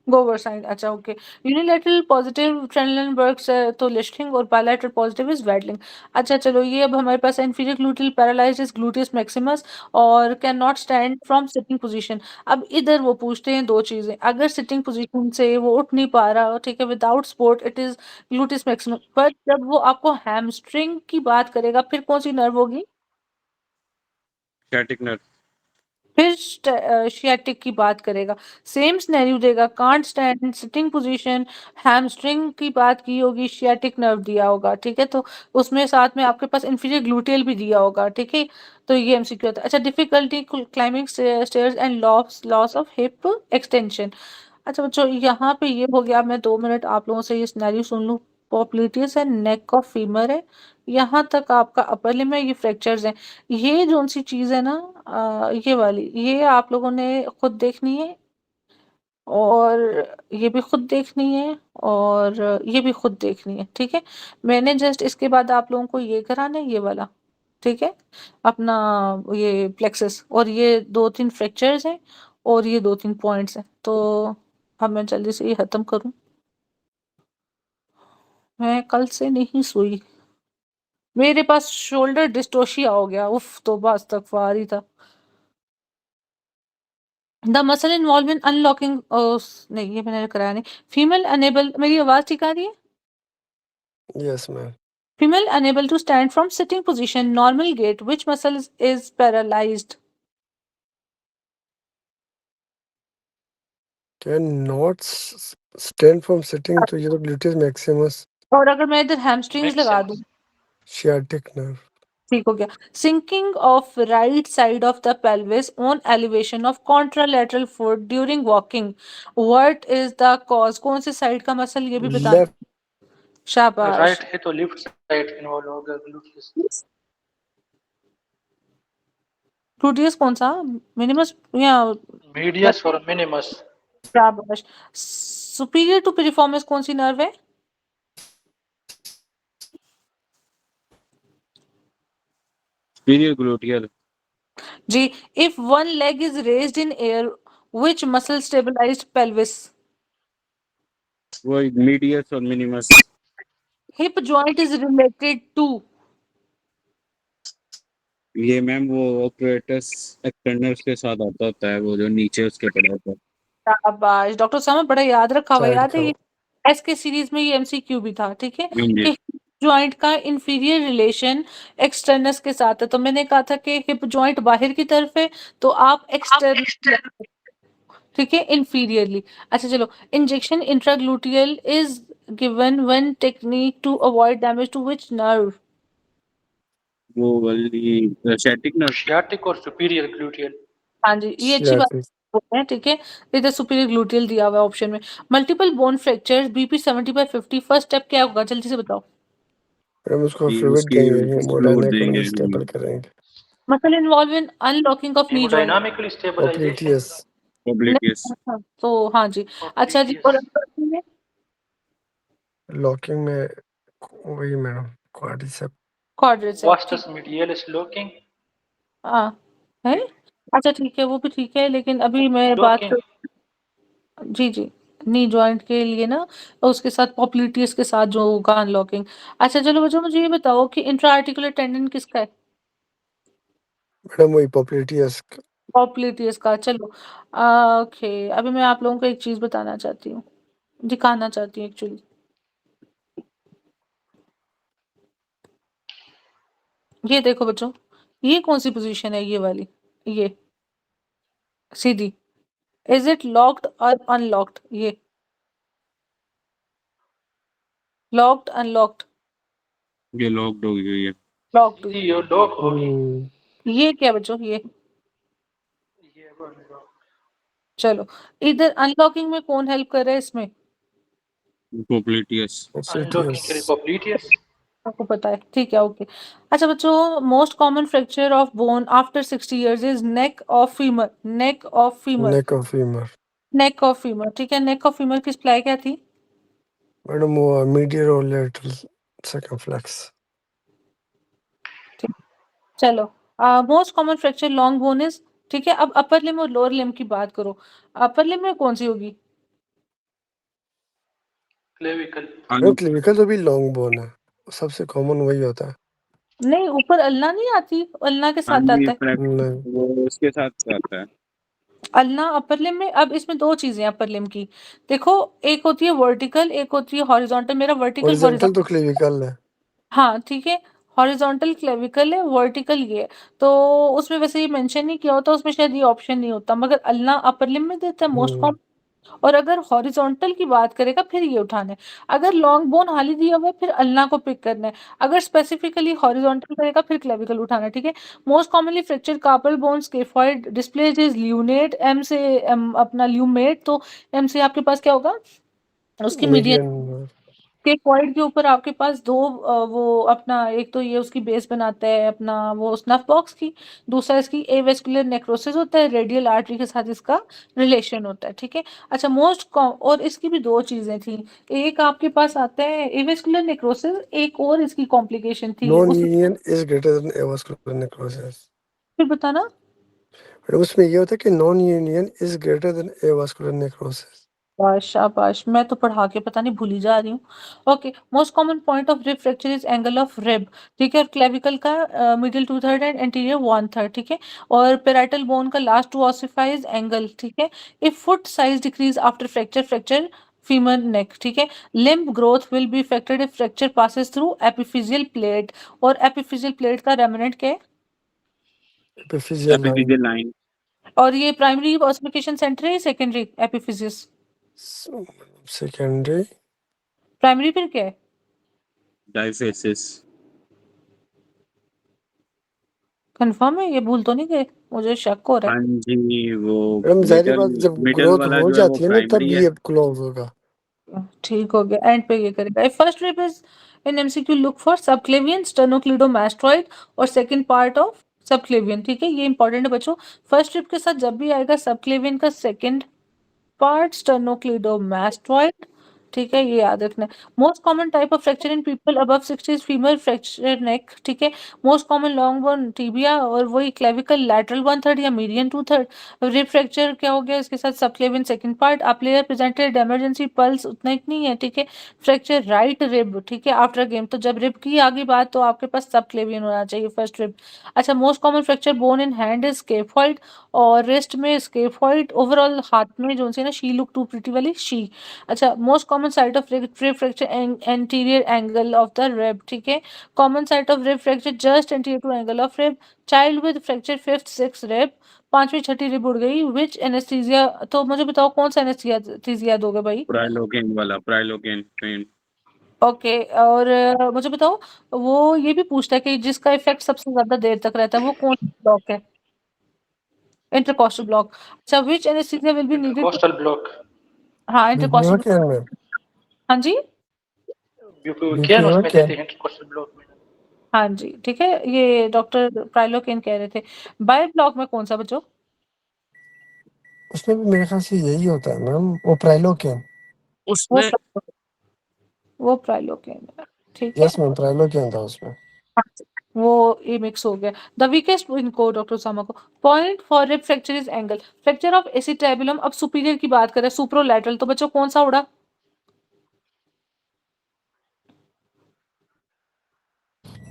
गोवर साइन, अच्छा ओके। यूनिलैटरल पॉजिटिव ट्रेनलेनबर्ग से तो लिस्टिंग, और बायलैटरल पॉजिटिव इज वैडलिंग। अच्छा चलो, ये अब हमारे पास inferior gluteal paralyse is gluteus maximus और can not stand from sitting position. अब इधर वो पूछते हैं दो चीजें, अगर सिटिंग पोजीशन से वो उठ नहीं पा रहा, ठीक है, without support it is gluteus Maximus, but जब वो आपको हैमस्ट्रिंग की बात करेगा फिर कौन सी नर्व होगी? Static nerve. फिर शियाटिक की बात करेगा, सेम सिनेरियो देगा, can't stand sitting position, hamstring की बात की होगी, शियाटिक नर्व दिया होगा, ठीक है। तो उसमें साथ में आपके पास इंफीरियर ग्लूटियल भी दिया होगा, ठीक है। तो ये एमसीक्यू होता है। अच्छा, difficulty climbing stairs and loss of hip extension. अच्छा बच्चों, यहाँ पे ये हो गया, मैं 2 मिनट आप लोगों से ये सिनेरियो सुन लूँ। पॉप्लिटियस है, नेक ऑफ फीमर है, यहाँ तक आपका अपर लिम्ब है, ये फ्रैक्चर्स हैं। ये जो सी चीज है ना, ये वाली, ये आप लोगों ने खुद देखनी है, और ये भी खुद देखनी है, और ये भी खुद देखनी है, ठीक है। मैंने जस्ट इसके बाद आप लोगों को ये कराना है, ये वाला, ठीक है, अपना ये प्लेक्सस, और ये 2-3 फ्रैक्चर्स हैं, और ये 2-3 पॉइंट्स हैं। तो अब मैं जल्दी से ये खत्म करूं, मैं कल से नहीं सोई, मेरे पास शोल्डर डिस्टोशिया हो गया, उफ, तो बस तक फार ही था। The muscle involve in unlocking, नहीं ये मैंने कराया नहीं। फीमेल अनेबल, मेरी आवाज ठीक आ रही है? Yes, ma'am. Female unable to stand from sitting position, normal gait, which muscle is paralyzed? Cannot stand from sitting to your gluteus maximus, और अगर मैं इधर हैमस्ट्रिंग्स लगा दूं, sciatic nerve. ठीक हो गया। Sinking of right side of the pelvis on elevation of contralateral foot during walking, what is the cause? कौन से साइड का मसल, ये भी बताना। Left. शाबाश। राइट है तो लेफ्ट साइड इन्वॉल्व होगा ग्लूटियस। ग्लूटियस कौन सा, मिनिमस या मीडियस और मिनिमस। शाबाश। सुपीरियर टू पिरिफॉर्मिस कौन सी नर्व है? superior gluteal, जी। If one leg is raised in air, which muscle stabilized pelvis? वो medius और minimus, hip joint is related to? ये मैम वो ऑपरेटस एक्सटर्नल्स के साथ आता होता है, वो जो नीचे उसके पड़ा होता है। शाबाश डॉक्टर साहब, बड़ा याद रखा हुआ, Side याद है का ये एस के सीरीज में ये एमसीक्यू भी था, ठीक है। हाँ जी। कि जॉइंट का इंफीरियर रिलेशन एक्सटर्नस के साथ है, तो मैंने कहा था कि हिप जॉइंट बाहर की तरफ है, तो आप एक्सटर्नल, ठीक है, इंफीरियरली। अच्छा चलो, injection intragluteal is given when technique to avoid damage to which nerve? वो वाली sciatic nerve, शियाटिक और सुपीरियर ग्लूटियल। हाँ जी, ये अच्छी बात sciatic. है, ठीक है। इधर सुपीरियर ग्लूटियल दिया हुआ है ऑप्शन में। Multiple bone fractures BP 70/50, first step क्या होगा, जल्दी से बताओ। मैडम उसको ये फ्लूइड उसकी देंगे, फ्लूइड हेमोडायनामिकली देंगे। स्टेबल करेंगे. Muscle involve in unlocking of knee joint, haemodynamically stabilisation. Popliteus. Popliteus, तो हाँ जी। अच्छा जी, और unlocking में? लॉकिंग में वही madam quadricep. Quadriceps, vastus medialis locking. हाँ है। अच्छा ठीक है, वो भी ठीक है, लेकिन अभी मैं बात लॉकिंग कर, जी जी, नी जॉइंट के लिए ना, और उसके साथ पॉप्लिटियस के साथ जो होगा अनलॉकिंग। अच्छा चलो बच्चों, मुझे ये बताओ कि इंट्रा आर्टिकुलर टेंडन किसका है? मैडम वही पोप्लिटियस. पॉप्लिटियस का। चलो ओके, अभी मैं आप लोगों को एक चीज बताना चाहती हूँ, दिखाना चाहती हूँ एक्चुअली। ये देखो बच्चों, ये कौन सी पोजीशन है, ये वाली, ये सीधी, इज इट लॉक्ड और अनलॉक्ड? ये लॉक्ड अनलॉक्ड, ये लॉक्ड हो गई है। लॉक्ड। ये लॉक होगी। ये क्या बच्चों, ये ये बंद। चलो, इधर अनलॉकिंग में कौन हेल्प कर रहा है इसमें? Popliteus, अनलॉकिंग के लिए पोप्लिटियस. पॉप्लिटियस। आपको पता है, ठीक है, ओके। अच्छा बच्चों, most common fracture of bone after 60 years is neck of femur, neck of femur, neck of femur. Neck of femur, ठीक है। नेक ऑफ फीमर की स्प्लाई क्या थी? मैडम वो मीडियल और लेटरल सर्कमफ्लेक्स. ठीक, चलो। Most common fracture long bone is, ठीक है। अब अपर लिम और लोअर लिम की बात करो, अपर लिम में कौन सी होगी? क्लेविकल। मैडम क्लेविकल तो भी लॉन्ग बोन है, सबसे कॉमन वही होता है. नहीं, ऊपर अल्ना नहीं आती, अल्ना के साथ आता है। नहीं. वो उसके साथ आता है। अल्ना अपर लिम में, अब इसमें दो चीजें अपर लिम की, देखो, एक होती है वर्टिकल, एक होती है हॉरिजॉन्टल। मेरा वर्टिकल हॉरिजॉन्टल तो क्लेविकल है. हाँ ठीक है, हॉरिजॉन्टल क्लेविकल है, वर्टिकल ये है। तो उसमें वैसे ये मेंशन नहीं किया होता, उसमें शायद ये ऑप्शन नहीं होता, मगर अल्ना अपर लिम में देता है मोस्ट कॉमन। और अगर हॉरिजॉन्टल की बात करेगा फिर ये उठाना है। अगर लॉन्ग बोन हाली दिया हुआ है फिर अल्ना को पिक करना है। अगर स्पेसिफिकली हॉरिजॉन्टल करेगा फिर क्लेविकल उठाना है, ठीक है। Most commonly fracture carpal bone scaphoid displaced is lunate, M से अपना ल्यूमेट, तो एम से आपके पास क्या होगा, उसकी मीडियन। मीडियन. स्केफॉइड के ऊपर आपके पास दो वो अपना, एक तो ये उसकी बेस बनाता है अपना वो स्नफ बॉक्स की, दूसरा इसकी एवेस्कुलर नेक्रोसिस होता है, रेडियल आर्टरी के साथ इसका रिलेशन होता है, ठीक है। अच्छा और इसकी भी दो चीजें थी, एक आपके पास आता है एवेस्कुलर नेक्रोसिस, एक और इसकी कॉम्प्लिकेशन थी नॉन उस, union is greater than avascular necrosis. फिर बताना। मैडम उसमें ये होता है कि non union is greater than avascular necrosis. शाबाश शाबाश, मैं तो पढ़ा के पता नहीं भूल ही जा रही हूँ। Okay, most common point of rib fracture is angle of rib, ठीक है, और क्लेविकल का मिडिल 2/3 एंड एंटीरियर 1/3, ठीक है, और पेराइटल बोन का लास्ट 2 ऑसिफाइज एंगल, ठीक है। If foot size decrease after fracture femur neck, ठीक है। Limb growth will be affected if fracture passes through epiphyseal plate, और एपिफिजियल प्लेट का रेमिनेंट क्या है? एपिफिशियल लाइन एपिफिजियल लाइन और ये प्राइमरी ऑसिफिकेशन सेंटर है, सेकेंडरी एपिफिजियस? सेकेंडरी प्राइमरी फिर क्या है? डायफेसिस कंफर्म है, ये भूल तो नहीं गए? मुझे शक हो रहा हाँ जी वो मैडम जाहिर मिडल बात जब मिडल ग्रोथ वाला हो जो है वो जाती है ना तब प्राइमरी है। ये क्लोज होगा। है। ठीक हो गया, एंड पे ये करेगा। First rib is in MCQ look for subclavian sternocleidomastoid और सेकंड पार्ट ऑफ सबक्लेवियन, ठीक है, ये इंपॉर्टेंट है बच्चों। फर्स्ट रिप के साथ जब भी आएगा सबक्लेवियन का सेकंड पार्ट स्टर्नोक्लीडोमास्टोइड, ठीक है, ये याद रखना है। Most common type of fracture in people above 60 is femur fracture neck, ठीक है। Most common long bone tibia और वही क्लेविकल लैटरल 1/3 या मीडियन 2/3। रिब फ्रैक्चर क्या हो गया इसके साथ? Subclavian second part. आप प्लेयर प्रेजेंटेड इमरजेंसी पल्स उतना ही नहीं है, ठीक है। फ्रैक्चर राइट रिब, ठीक है, आफ्टर गेम, तो जब रिब की आगे बात तो आपके पास सबक्लेवियन होना चाहिए फर्स्ट रिब। अच्छा, most common fracture bone in hand is scaphoid और रिस्ट में स्केफॉइड, ओवरऑल हाथ में जो सी ना शी लुक टू प्रिटी वाली शी। अच्छा, most common site of rib fracture anterior angle of the rib, ठीक है। Common site of rib fracture just anterior to angle of rib. Child with fracture 5th 6th rib, 5वीं 6ठी रिब उड़ गई। विच एनेस्थीसिया, तो मुझे बताओ कौन सा एनेस्थीसिया दोगे भाई? प्राइलोकेन वाला प्राइलोकेन ट्रेन ओके, और मुझे बताओ, वो ये भी पूछता है कि जिसका इफेक्ट सबसे ज्यादा देर तक रहता है वो कौन सा ब्लॉक है? Intercostal block. अच्छा, which anaesthesia will be needed? Intercostal block, हाँ, इंटरकॉस्टल ब्यूकेन ब्लॉक। में हाँ जी, ब्यूकेन उसमें ब्यूकेन देते हैं इंटरकोस्टल ब्लॉक में। हाँ जी, ठीक है, ये डॉक्टर प्राइलोकेन कह रहे थे। बाय ब्लॉक में कौन सा बच्चों? उसमें भी मेरे ख्याल से यही होता है मैम, वो प्राइलोकेन। वो उसमें वो प्राइलोकेन है, ठीक है। यस मैम प्राइलोकेन था उसमें। हाँ, वो ये मिक्स हो गया। द वीकेस्ट इनको डॉक्टर सामा को point for rib fracture is angle. Fracture of acetabulum, अब सुपीरियर की बात करें, सुप्रोलैटरल, तो बच्चों कौन सा उड़ा?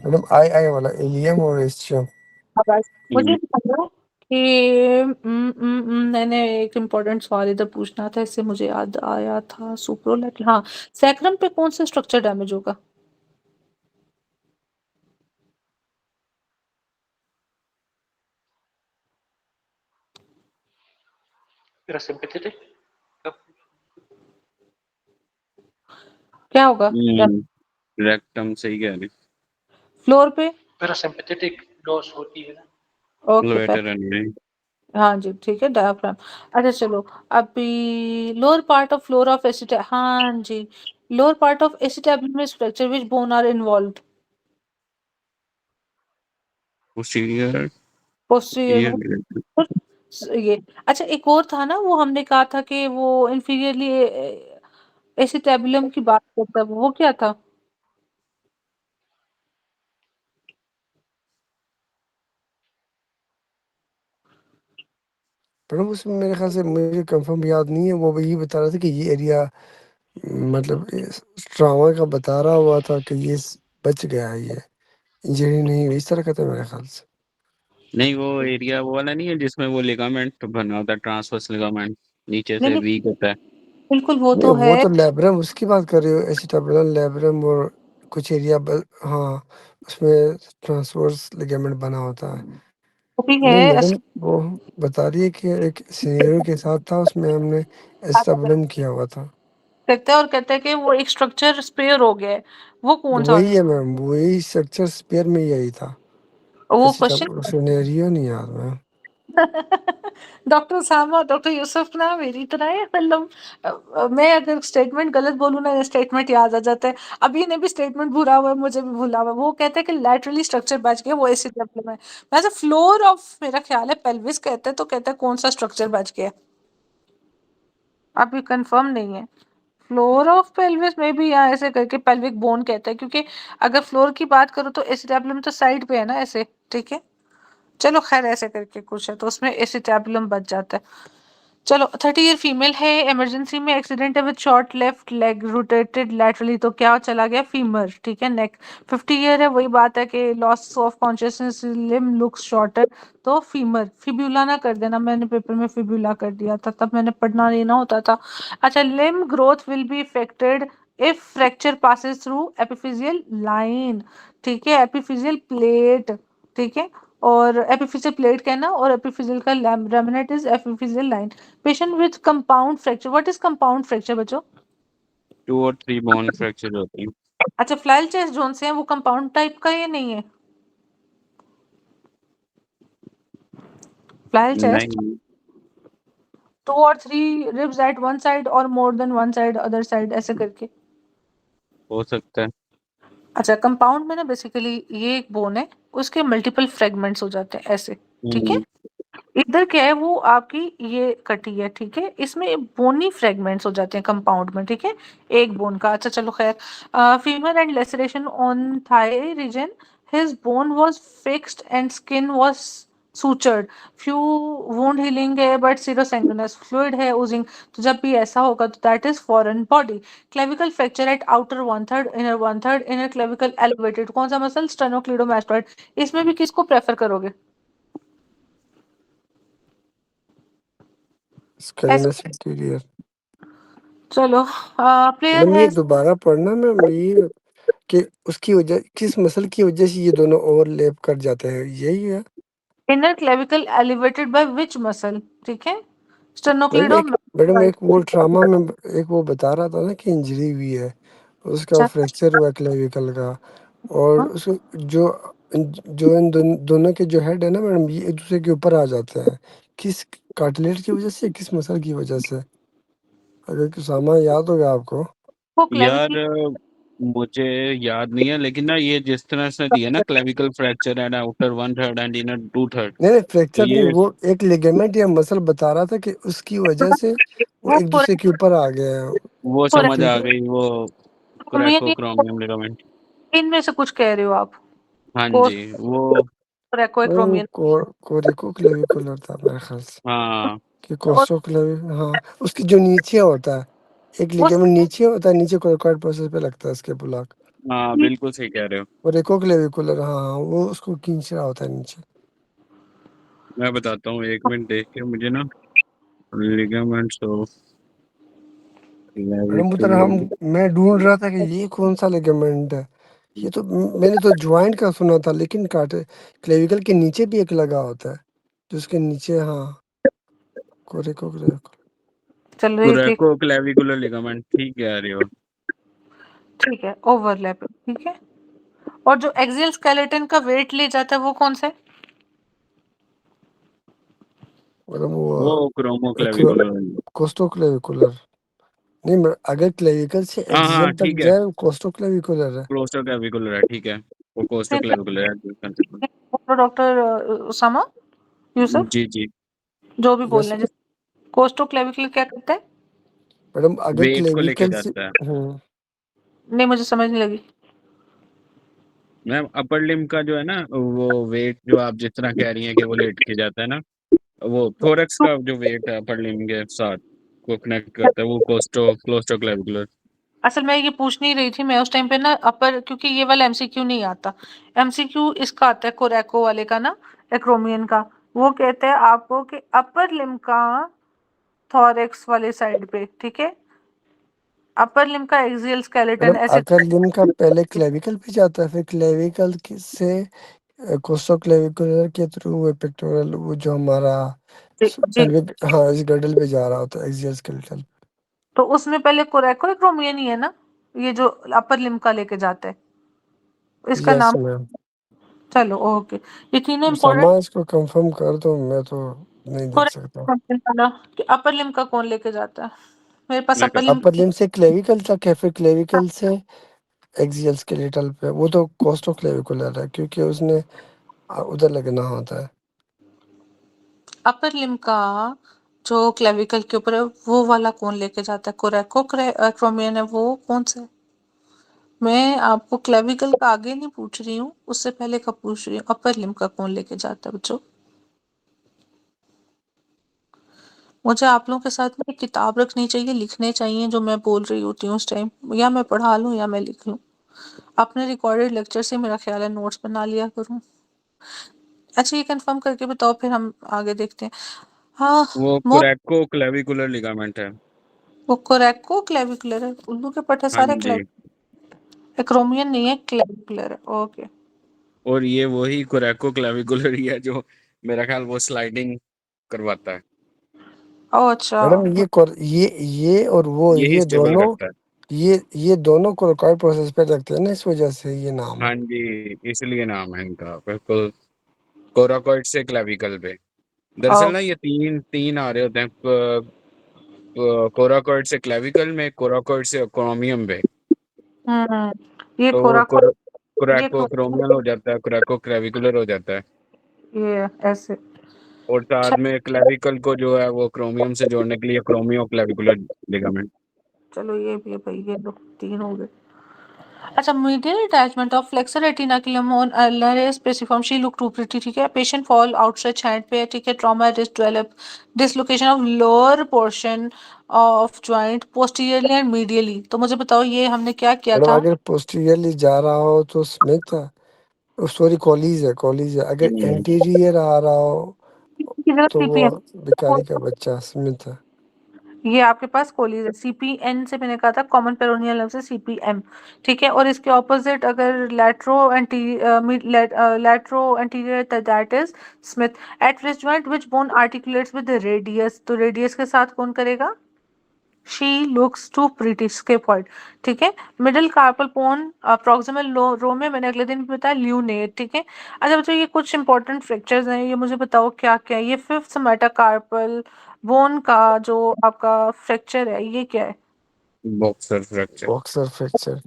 मैडम आई आई वाला इलियम और एस्टियम। आवाज मुझे बताओ कि मैंने एक इम्पोर्टेंट सवाल इधर पूछना था, इससे मुझे याद आया था, सुप्रोलैटरल, हाँ, सैक्रम पे कौन सा स्ट्रक्चर डैमेज होगा? पैरासिम्पैथेटिक, क्या होगा? रेक्टम सही कह रही फ्लोर पे? पैरासिम्पैथेटिक लॉस होती है ना। ओके, लोएटर एंड हाँ जी, ठीक है, डायाफ्राम। अच्छा चलो, अभी lower part of floor of acid, हाँ जी, lower part of acetabulum fracture which bone are involved? Posterior posterior ear ये। अच्छा, एक और था ना, वो हमने कहा था कि वो इंफीरियरली एसिटाब्यूलम की बात करता है, वो क्या था? मैडम उसमें मेरे ख्याल से मुझे कंफर्म याद नहीं है, वो यही बता रहा था कि ये एरिया मतलब ट्रामा का बता रहा हुआ था कि ये बच गया है, ये इंजरी नहीं हुई, इस तरह का था मेरे ख्याल से। नहीं वो एरिया वो वाला नहीं है जिसमें वो लिगामेंट बना होता है ट्रांसवर्स लिगामेंट नीचे नहीं से नहीं, वीक होता है। बिल्कुल वो नहीं तो है। वो तो लैब्रम उसकी बात कर रहे हो, एसिटाबुलम लैब्रम और कुछ एरिया हाँ उसमें ट्रांसवर्स लिगामेंट बना होता है। वो भी नहीं है मैडम वो बता रही है कि एक सिनेरियो के साथ था, उसमें हमने एसिटाबुलम किया हुआ था। कहते हैं, और कहते हैं कि वो एक स्ट्रक्चर स्पेयर हो गया है, वो कौन सा? वही है मैम, वही स्ट्रक्चर स्पेयर में यही था। वो एसिटाबुलम क्वेश्चन सिनेरियो नहीं याद मैम। डॉक्टर सामा, डॉक्टर यूसुफ ना मेरी तरह है, मतलब मैं अगर स्टेटमेंट गलत बोलूँ ना, स्टेटमेंट याद आ जाता है। अभी इन्हें भी स्टेटमेंट भूला हुआ है, मुझे भी भूला हुआ है। वो कहते हैं कि लैटरली स्ट्रक्चर बच गया, वो ऐसी प्रॉब्लम है। वैसे फ्लोर ऑफ मेरा ख्याल है पेल्विस कहते हैं, तो कहते हैं कौन सा स्ट्रक्चर बच गया? अभी कंफर्म नहीं है। फ्लोर ऑफ पेल्विस में भी यहाँ ऐसे करके पेल्विक बोन कहते हैं, क्योंकि अगर फ्लोर की बात करो तो एसिटाबुलम तो साइड पे है ना ऐसे, ठीक है। चलो खैर, ऐसे करके कुछ है तो उसमें एसिटाबुलम बच जाता है। चलो 30 ईयर फीमेल है, इमरजेंसी में एक्सीडेंट है with short left leg rotated laterally, तो क्या चला गया? फीमर, ठीक है। नेक 50 ईयर है, वही बात है कि loss of consciousness, limb looks shorter, तो फीमर। फिब्यूला ना कर देना, मैंने पेपर में फिब्यूला कर दिया था, तब मैंने पढ़ना नहीं ना होता था। अच्छा, limb growth will be affected if fracture passes through epiphyseal line, ठीक है, एपिफिजियल प्लेट, ठीक है। और एपिफिजियल प्लेट कहना, और एपिफिजियल का remnant is epiphyseal line. Patient with compound fracture, what is compound fracture बच्चों? 2 और 3 बोन फ्रैक्चर होती हैं। अच्छा, फ्लैल चेस्ट जोन से है, वो कंपाउंड टाइप का या नहीं है? फ्लैल चेस्ट, नहीं, 2 और 3 रिब्स एट वन साइड और more than one side other side, ऐसे करके। हो सकता है। अच्छा, कंपाउंड में ना बेसिकली ये एक बोन है, उसके मल्टीपल फ्रेगमेंट्स हो जाते हैं ऐसे, ठीक है। हम्म, इधर क्या है, वो आपकी ये कटी है, ठीक है, इसमें बोनी फ्रेगमेंट्स हो जाते हैं कंपाउंड में, ठीक है, एक बोन का। अच्छा चलो खैर, femur and laceration on thigh region, his bone was fixed and skin was sutured, few wound healing है but serosanguinous fluid है oozing, तो जब भी ऐसा होगा तो that is foreign body। clavicle fracture at outer one third, inner one third, inner clavicle elevated, कौन सा मसल? sternocleidomastoid। इसमें भी किसको प्रेफर करोगे? ऐसे, स्केलेटस इंटीरियर। चलो प्लेयर मैम है। ये दोबारा पढ़ना मैम, ये कि उसकी वजह किस मसल की वजह से ये दोनों ओवरलैप कर जाते हैं, यही है। Inner clavicle elevated by which muscle, ठीक है, मैडम स्टेनोक्लीडोमास्टोइड। एक वो ट्रामा में एक वो बता रहा था ना कि इंजरी हुई है, उसका अच्छा, फ्रैक्चर हुआ क्लेविकल का, और हाँ, उसको जो जो इन दोनों के जो हेड है ना मैडम, ये एक दूसरे के ऊपर आ जाते हैं। किस कार्टिलेज की वजह से, किस मसल की वजह से? अगर कुछ सामान याद होगा आपको। वो यार क्लेविकल। मुझे याद नहीं है, लेकिन ना ये जिस तरह से दिया ना, clavicle fracture and outer 1/3 and inner 2/3, नहीं नहीं, तो फ्रैक्चर नहीं, ये वो एक लिगामेंट या मसल बता रहा था कि उसकी वजह से वो वो एक दूसरे के ऊपर आ गए हैं। वो समझ आ ठीक है। गई, वो कोरेकोक्रोमियम लिगामेंट। इनमें से कुछ कह रहे हो आप? हाँ जी, कोस्ट, वो वो कोरेकोएक्रोमियन। कोरिको क्लेविकुलर था मेरे ख्याल से, हाँ कि और कोस्टो क्लेवी, हाँ उसकी जो नीचे होता है, एक उस लिगामेंट नीचे होता है, नीचे कोरकोइड प्रोसेस पे लगता है इसके ब्लॉक। हाँ, बिल्कुल सही कह रहे हो। कोरिको क्लेविकुलर, हाँ हाँ, वो उसको खींच रहा होता है नीचे। मैं बताता हूँ, 1 मिनट देख के मुझे ना, लिगामेंट्स ऑफ मैडम उधर हम, क्लेविकुलर। मैं ढूंढ रहा था कि ये कौन सा लिगामेंट है। ये तो मैंने तो ज्वाइंट का सुना था, लेकिन काटे क्लेविकल के नीचे भी एक लगा होता है, जिसके नीचे, हाँ, कोरिको क्लेविकुलर। चलो एक एक, कोरेको क्लेविकुलर लिगामेंट, ठीक कह रहे हो। ठीक है, ओवरलैप, ठीक है। और जो एक्सियल स्केलेटन का वेट ले जाता है वो कौन सा है? मतलब वो वो क्रोमो क्लेविकुलर। Costo clavicular. नहीं अगर क्लेविकल से हाँ हाँ, एक्सियल तक ठीक है, जाए वो कोस्टो क्लेविकुलर है। कोस्टो क्लेविकुलर है, ठीक है, वो कोस्टो क्लेविकुलर है। डॉक्टर उसामा यूसुफ, जी जी। जो भी बोल यस रहे हैं, कोस्टो क्लेविकुलर क्या करता है? मैडम, अगर वेट को लेके क्लेविकल से, जाता है। नहीं, मुझे समझ नहीं लगी। मैम अपर लिम का जो है ना, वो वेट जो आप जिस तरह कह रही हैं कि वो लेट के जाता है ना, वो थोरक्स का जो वेट है अपर लिम के साथ को कनेक्ट करता है, वो क्लोस्टो क्लेविकुलर। असल में ये पूछ नहीं रही थी मैं उस टाइम पे ना, अपर, क्योंकि ये वाला एमसीक्यू नहीं आता। एमसीक्यू इसका आता है कोरैको वाले का ना, एक्रोमियन का। वो कहते हैं आपको कि अपर लिम का थोरेक्स वाले साइड पे, ठीक है, अपर लिम का एक्सियल स्केलेटन मैडम ऐसे। अकर लिम का पहले क्लेविकल पे जाता है, फिर क्लेविकल से कोस्टो क्लेविकुलर के थ्रू वो पेक्टोरल, वो जो हमारा जी जी। पेल्विक, हाँ, इस गर्डल पे जा रहा होता है, एक्सियल स्केलेटल। तो उसमें पहले कोरैको एक्रोमियन ही है ना, ये जो अपर लिम का लेके जाता है, इसका यस नाम। मैम। चलो ओके, ये तीनों सामा इम्पोर्टेंट। इसको कंफर्म कर दो, मैं तो नहीं देख सकता। कि अपर लिम का कौन लेके जाता है? मेरे पास मैं अपर कर लिम। अपर लिम से क्लेविकल तक है, फिर क्लेविकल से एक्सियल स्केलेटल पे, वो तो कोस्टो क्लेविकुलर है क्योंकि उसने उधर लगना होता है। अपर लिम का जो क्लेविकल के ऊपर है वो वाला कौन लेके जाता है? कोरैको एक्रोमियन है, वो कौन सा है? मैं आपको क्लेविकल का आगे नहीं पूछ रही हूँ, उससे पहले का पूछ रही हूँ, अपर लिम का कौन लेके जाता है बच्चों? मुझे आप लोगों के साथ में एक किताब रखनी चाहिए, लिखने चाहिए जो मैं बोल रही होती हूँ उस टाइम, या मैं पढ़ा लूँ या मैं लिख लूँ। अपने रिकॉर्डेड लेक्चर से मेरा ख्याल है नोट्स बना लिया करूँ। अच्छा ये कंफर्म करके बताओ, फिर हम आगे देखते हैं। हाँ, वो मोर कोरेको क्लेविकुलर लिगामेंट है। वो कोरेको क्लेविकुलर है, उल्लू के पट्टे हाँ सारे जी, एक्रोमियन नहीं है, क्लेविकुलर है। ओके। और ये वही कोरेको क्लेविकुलर ही है जो मेरा ख्याल वो स्लाइडिंग करवाता है। ओ अच्छा। मैडम ये और वो यही स्टेबल करता है। ये दोनों कोरकॉइड प्रोसेस पे लगते हैं ना, इस वजह से ये नाम हाँ है। जी, इसलिए नाम है इनका, बिल्कुल। कोराकॉइड से क्लेविकल पे। ओ, दरअसल ना ये तीन तीन आ रहे होते हैं, कोराकॉइड से क्लेविकल में, कोराकॉइड से क्रोमियम पे। ये तो कोराको, ये कोरैको कोराको, क्रोमियल हो जाता है, कोरैको क्लेविकुलर हो जाता है। ये ऐसे। और साथ अच्छा में क्लेविकल को जो है वो क्रोमियम से जोड़ने के लिए क्रोमियो क्लेविकुलर लिगामेंट। चलो ये भी है भाई, ये दो तीन हो गए। अच्छा, medial attachment of flexor retinaculum on ulnar specifium, she look too pretty, ठीक है। Patient fall outstretched hand पे, ठीक है। Trauma risk develop, dislocation of lower portion of joint posteriorly and medially। तो मुझे बताओ ये हमने क्या किया मैडम था? अगर पोस्टीरियरली जा रहा हो तो स्मिथ है, सॉरी कॉलीज है। अगर एंटीरियर आ रहा हो तो वो CPM, भिखारी का बच्चा स्मिथ है। ये आपके पास कोलीज है। CPN से मैंने कहा था कॉमन पेरोनियल नर्व से CPM, ठीक है। और इसके ऑपोजिट अगर latero anterior that is Smith. At wrist joint which bone articulates with radius, तो रेडियस के साथ कौन करेगा? She looks too pretty, scaphoid, ठीक है। Middle carpal bone proximal row में मैंने अगले दिन भी बताया ल्यूनेट, ठीक है। अच्छा बच्चों ये कुछ इंपॉर्टेंट फ्रैक्चर्स हैं, ये मुझे बताओ क्या क्या है। ये फिफ्थ मेटाकार्पल बोन का जो आपका फ्रैक्चर है ये क्या है? Boxer fracture. Boxer fracture.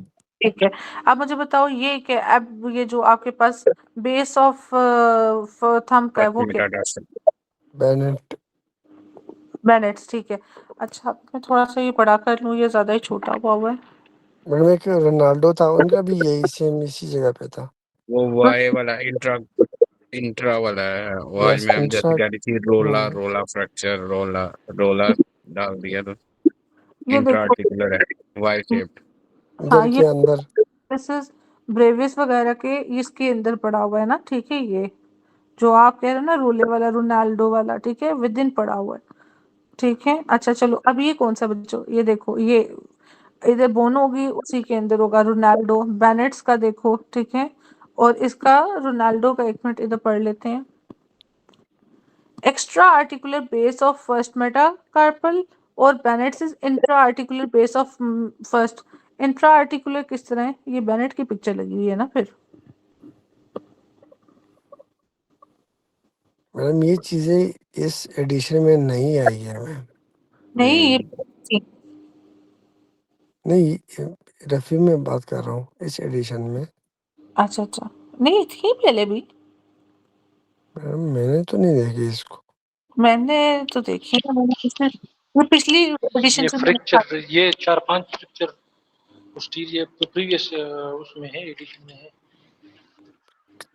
ठीक है। अब मुझे बताओ ये क्या है? अब ये जो आपके पास बेस ऑफ थंब का है वो क्या मेटाटार्सल। बेनेट। है? बेनेट्स, ठीक है। अच्छा मैं थोड़ा सा ये पढ़ा कर लूँ, ये ज्यादा ही छोटा हुआ है। मैडम एक रोनाल्डो था, उनका भी यही सेम इसी जगह पे था। वो वाई वाला इंट्रा, इंट्रा वाला है। वो आज यस मैम जैसे इंट्रा। कह रही थी रोला रोला फ्रैक्चर, रोला रोला डाल दिया तो ये इंट्रा देखो, आर्टिकुलर है, वाई शेप्ड। हाँ इधर ये के अंदर। ब्रेविस ब्रेविस वगैरह के इसके अंदर पड़ा हुआ है ना, ठीक है। ये जो आप कह रहे हो ना रोले वाला, रोनाल्डो वाला, ठीक है, विद इन पड़ा हुआ है, ठीक है। अच्छा चलो अब ये कौन सा बच्चों, ये देखो ये इधर बोन होगी उसी के अंदर होगा रोनाल्डो बेनेट्स का, देखो ठीक है। और इसका रोनाल्डो का एक मिनट इधर पढ़ लेते हैं। Extra articular base of first metacarpal और Bennett's is intra articular base of first. Intra articular किस तरह है? ये बेनेट की पिक्चर लगी हुई है ना फिर। मैडम ये चीजें इस एडिशन में नहीं आई है मैम। नहीं ये नहीं, रफी में बात कर रहा हूँ इस एडिशन में। अच्छा अच्छा, नहीं थी पहले भी, मैडम मैंने तो नहीं देखी इसको। मैंने तो देखी है, ये पिछली एडिशन ये से मैंने फ्रैक्चर, ये 4-5 फ्रैक्चर पोस्टीरियर तो प्रीवियस उसमें है, एडिशन में है।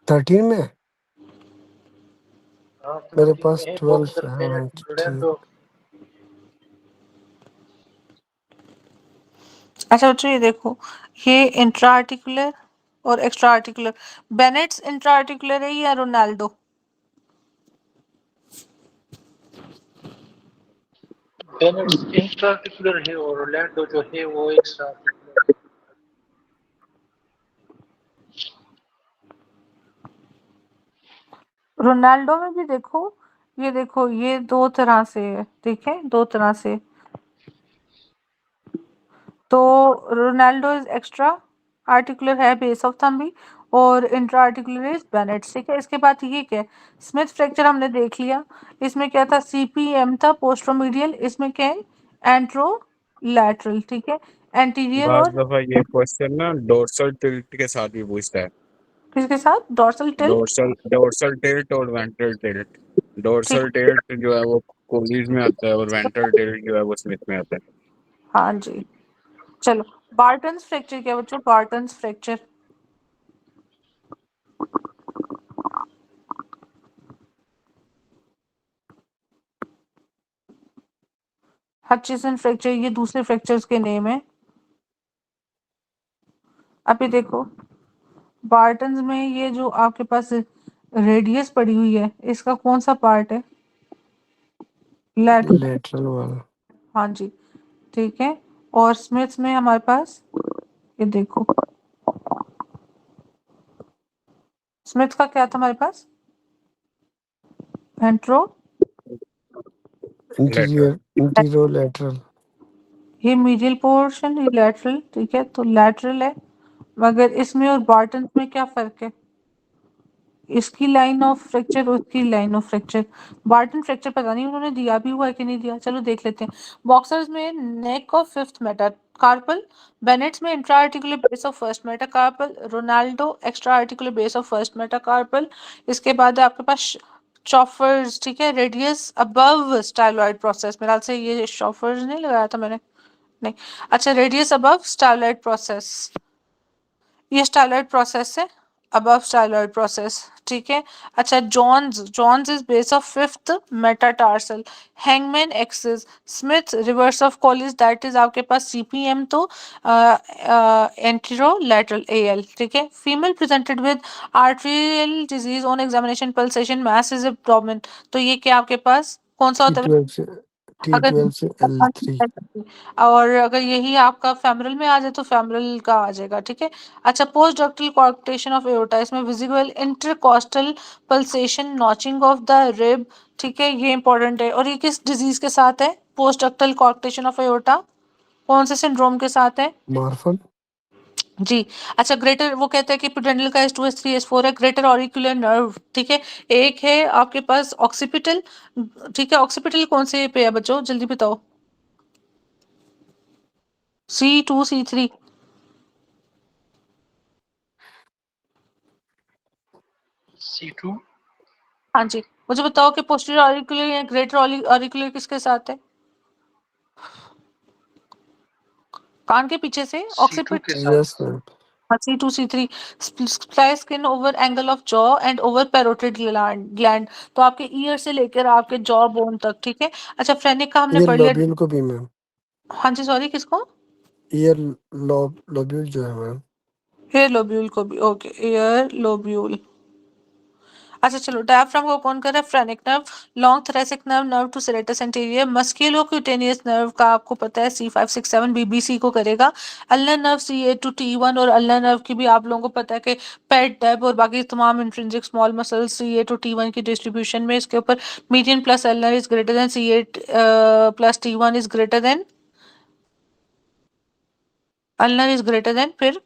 13 में हाँ मेरे 13 पास में है, 12 बॉक्सर है। हाँ बेनेट ठीक। रोनाल्डो। अच्छा बच्चों ये देखो, ये इंट्रा आर्टिकुलर और एक्स्ट्रा आर्टिकुलर। बेनेट्स इंट्रा आर्टिकुलर है या रोनाल्डो? बेनेट इंट्रा आर्टिकुलर है और रोनाल्डो जो है वो एक्स्ट्रा आर्टिकुलर है। रोनाल्डो में भी देखो, ये देखो ये दो तरह से है, ठीक है, दो तरह से। तो रोनाल्डो इज एक्स्ट्रा आर्टिकुलर है बेस ऑफ थंब भी, और इंट्रा आर्टिकुलर इज बेनेट्स, ठीक है। इसके बाद ये क्या है? स्मिथ फ्रैक्चर हमने देख लिया। इसमें क्या था? CPM था पोस्ट्रोमीडियल, इसमें क्या है? एंट्रोलैटरल, ठीक है। एंटीरियर बाज और दफा ये क्वेश्चन ना डोर्सल टिल्ट के साथ भी पूछता है। किसके साथ? Dorsal tilt, dorsal dorsal tilt और वेंट्रल टिल्ट। ठीक डोर्सल टिल्ट जो है वो कोलीज में आता है और वेंट्रल टिल्ट जो है वो स्मिथ में आता है। हाँ जी। चलो बार्टन्स फ्रैक्चर क्या बच्चों? बार्टन्स फ्रैक्चर हचिसन फ्रैक्चर, ये दूसरे फ्रैक्चर्स के नेम है। अभी देखो बार्टन्स में ये जो आपके पास रेडियस पड़ी हुई है, इसका कौन सा पार्ट है? लैटरल। लेटरल वाला। हाँ जी, ठीक है। और स्मिथ्स में हमारे पास ये देखो, स्मिथ का क्या था हमारे पास? Ventro, interior interior lateral. ये मीडियल पोर्शन, ये लैटरल, ठीक है, तो लैटरल है। मगर इसमें और बार्टन में क्या फर्क है? इसकी लाइन ऑफ फ्रैक्चर, उसकी line of fracture. Barton fracture पता नहीं उन्होंने दिया भी हुआ है कि नहीं दिया, चलो देख लेते हैं। बॉक्सर्स में नेक ऑफ फिफ्थ मेटाकार्पल, बेनेट्स में intra articular base of first metacarpal, Ronaldo extra articular base of first metacarpal. इसके बाद है आपके पास शॉफर्स, ठीक है, रेडियस अबव स्टाइलॉइड प्रोसेस। मेरा से ये शॉफर्स नहीं लगाया था मैंने, नहीं, अच्छा, रेडियस अबव स्टाइलॉइड प्रोसेस, ये स्टाइलॉइड प्रोसेस है, अबव स्टाइलॉइड प्रोसेस, ठीक है। अच्छा, Jones, Jones is base of fifth metatarsal, hangman axis, Smith reverse of Colles, that is आपके पास सीपीएम, तो एंटीरो लैटरल एएल, ठीक है। Female presented with arterial disease on examination, pulsation, mass is abdomen, तो ये क्या आपके पास कौन सा होता है? T12 से अगर T12 से L3। और अगर यही आपका फेमरल में आ जाए तो फेमरल का आ जाएगा, ठीक है। अच्छा, पोस्ट डक्टल कॉर्क्टेशन ऑफ एओर्टा, इसमें visible intercostal pulsation, notching of the rib, ठीक है, ये इंपॉर्टेंट है। और ये किस डिजीज के साथ है? पोस्ट डक्टल कॉर्क्टेशन ऑफ एओर्टा कौन से सिंड्रोम के साथ है? मार्फन। जी। अच्छा, ग्रेटर, वो कहते हैं कि पिट्यूटरी का S2 S3 S4 है, ग्रेटर ऑरिकुलर नर्व, ठीक है। एक है आपके पास ऑक्सीपिटल, ठीक है, ऑक्सीपिटल कौन से पे है बच्चों, जल्दी बताओ। C2 C3, C2 हाँ जी, मुझे बताओ कि पोस्टीरियर ऑरिकुलर या ग्रेटर ऑरिकुलर किसके साथ है? कान के पीछे से C2 के ऑक्सीपिट। साथ। Yes ma'am. C2 C3, supply skin over angle of jaw and over parotid gland, तो आपके ईयर से लेकर आपके जॉ बोन तक, ठीक है। अच्छा, फ्रेनिक का हमने ये पढ़ लिया। लोब्यूल को भी मैम। हाँ जी, सॉरी, किसको? ईयर लोब्यूल जो है मैम। एयर लोब्यूल को भी, ओके, एयर लोब्यूल। अच्छा चलो, डायफ्राम को कौन कर रहा है? Phrenic nerve, long thoracic nerve, nerve to serratus anterior, musculocutaneous nerve का आपको पता है C5 6 7 BBC को करेगा। Ulnar nerve C8 to T1, और अल्नर नर्व की भी आप लोगों को पता है कि पेट डेब और बाकी तमाम intrinsic small muscles C8 to T1 की डिस्ट्रीब्यूशन में इसके ऊपर median plus ulnar is greater than C8 plus T1 is greater than, ulnar is greater than, फिर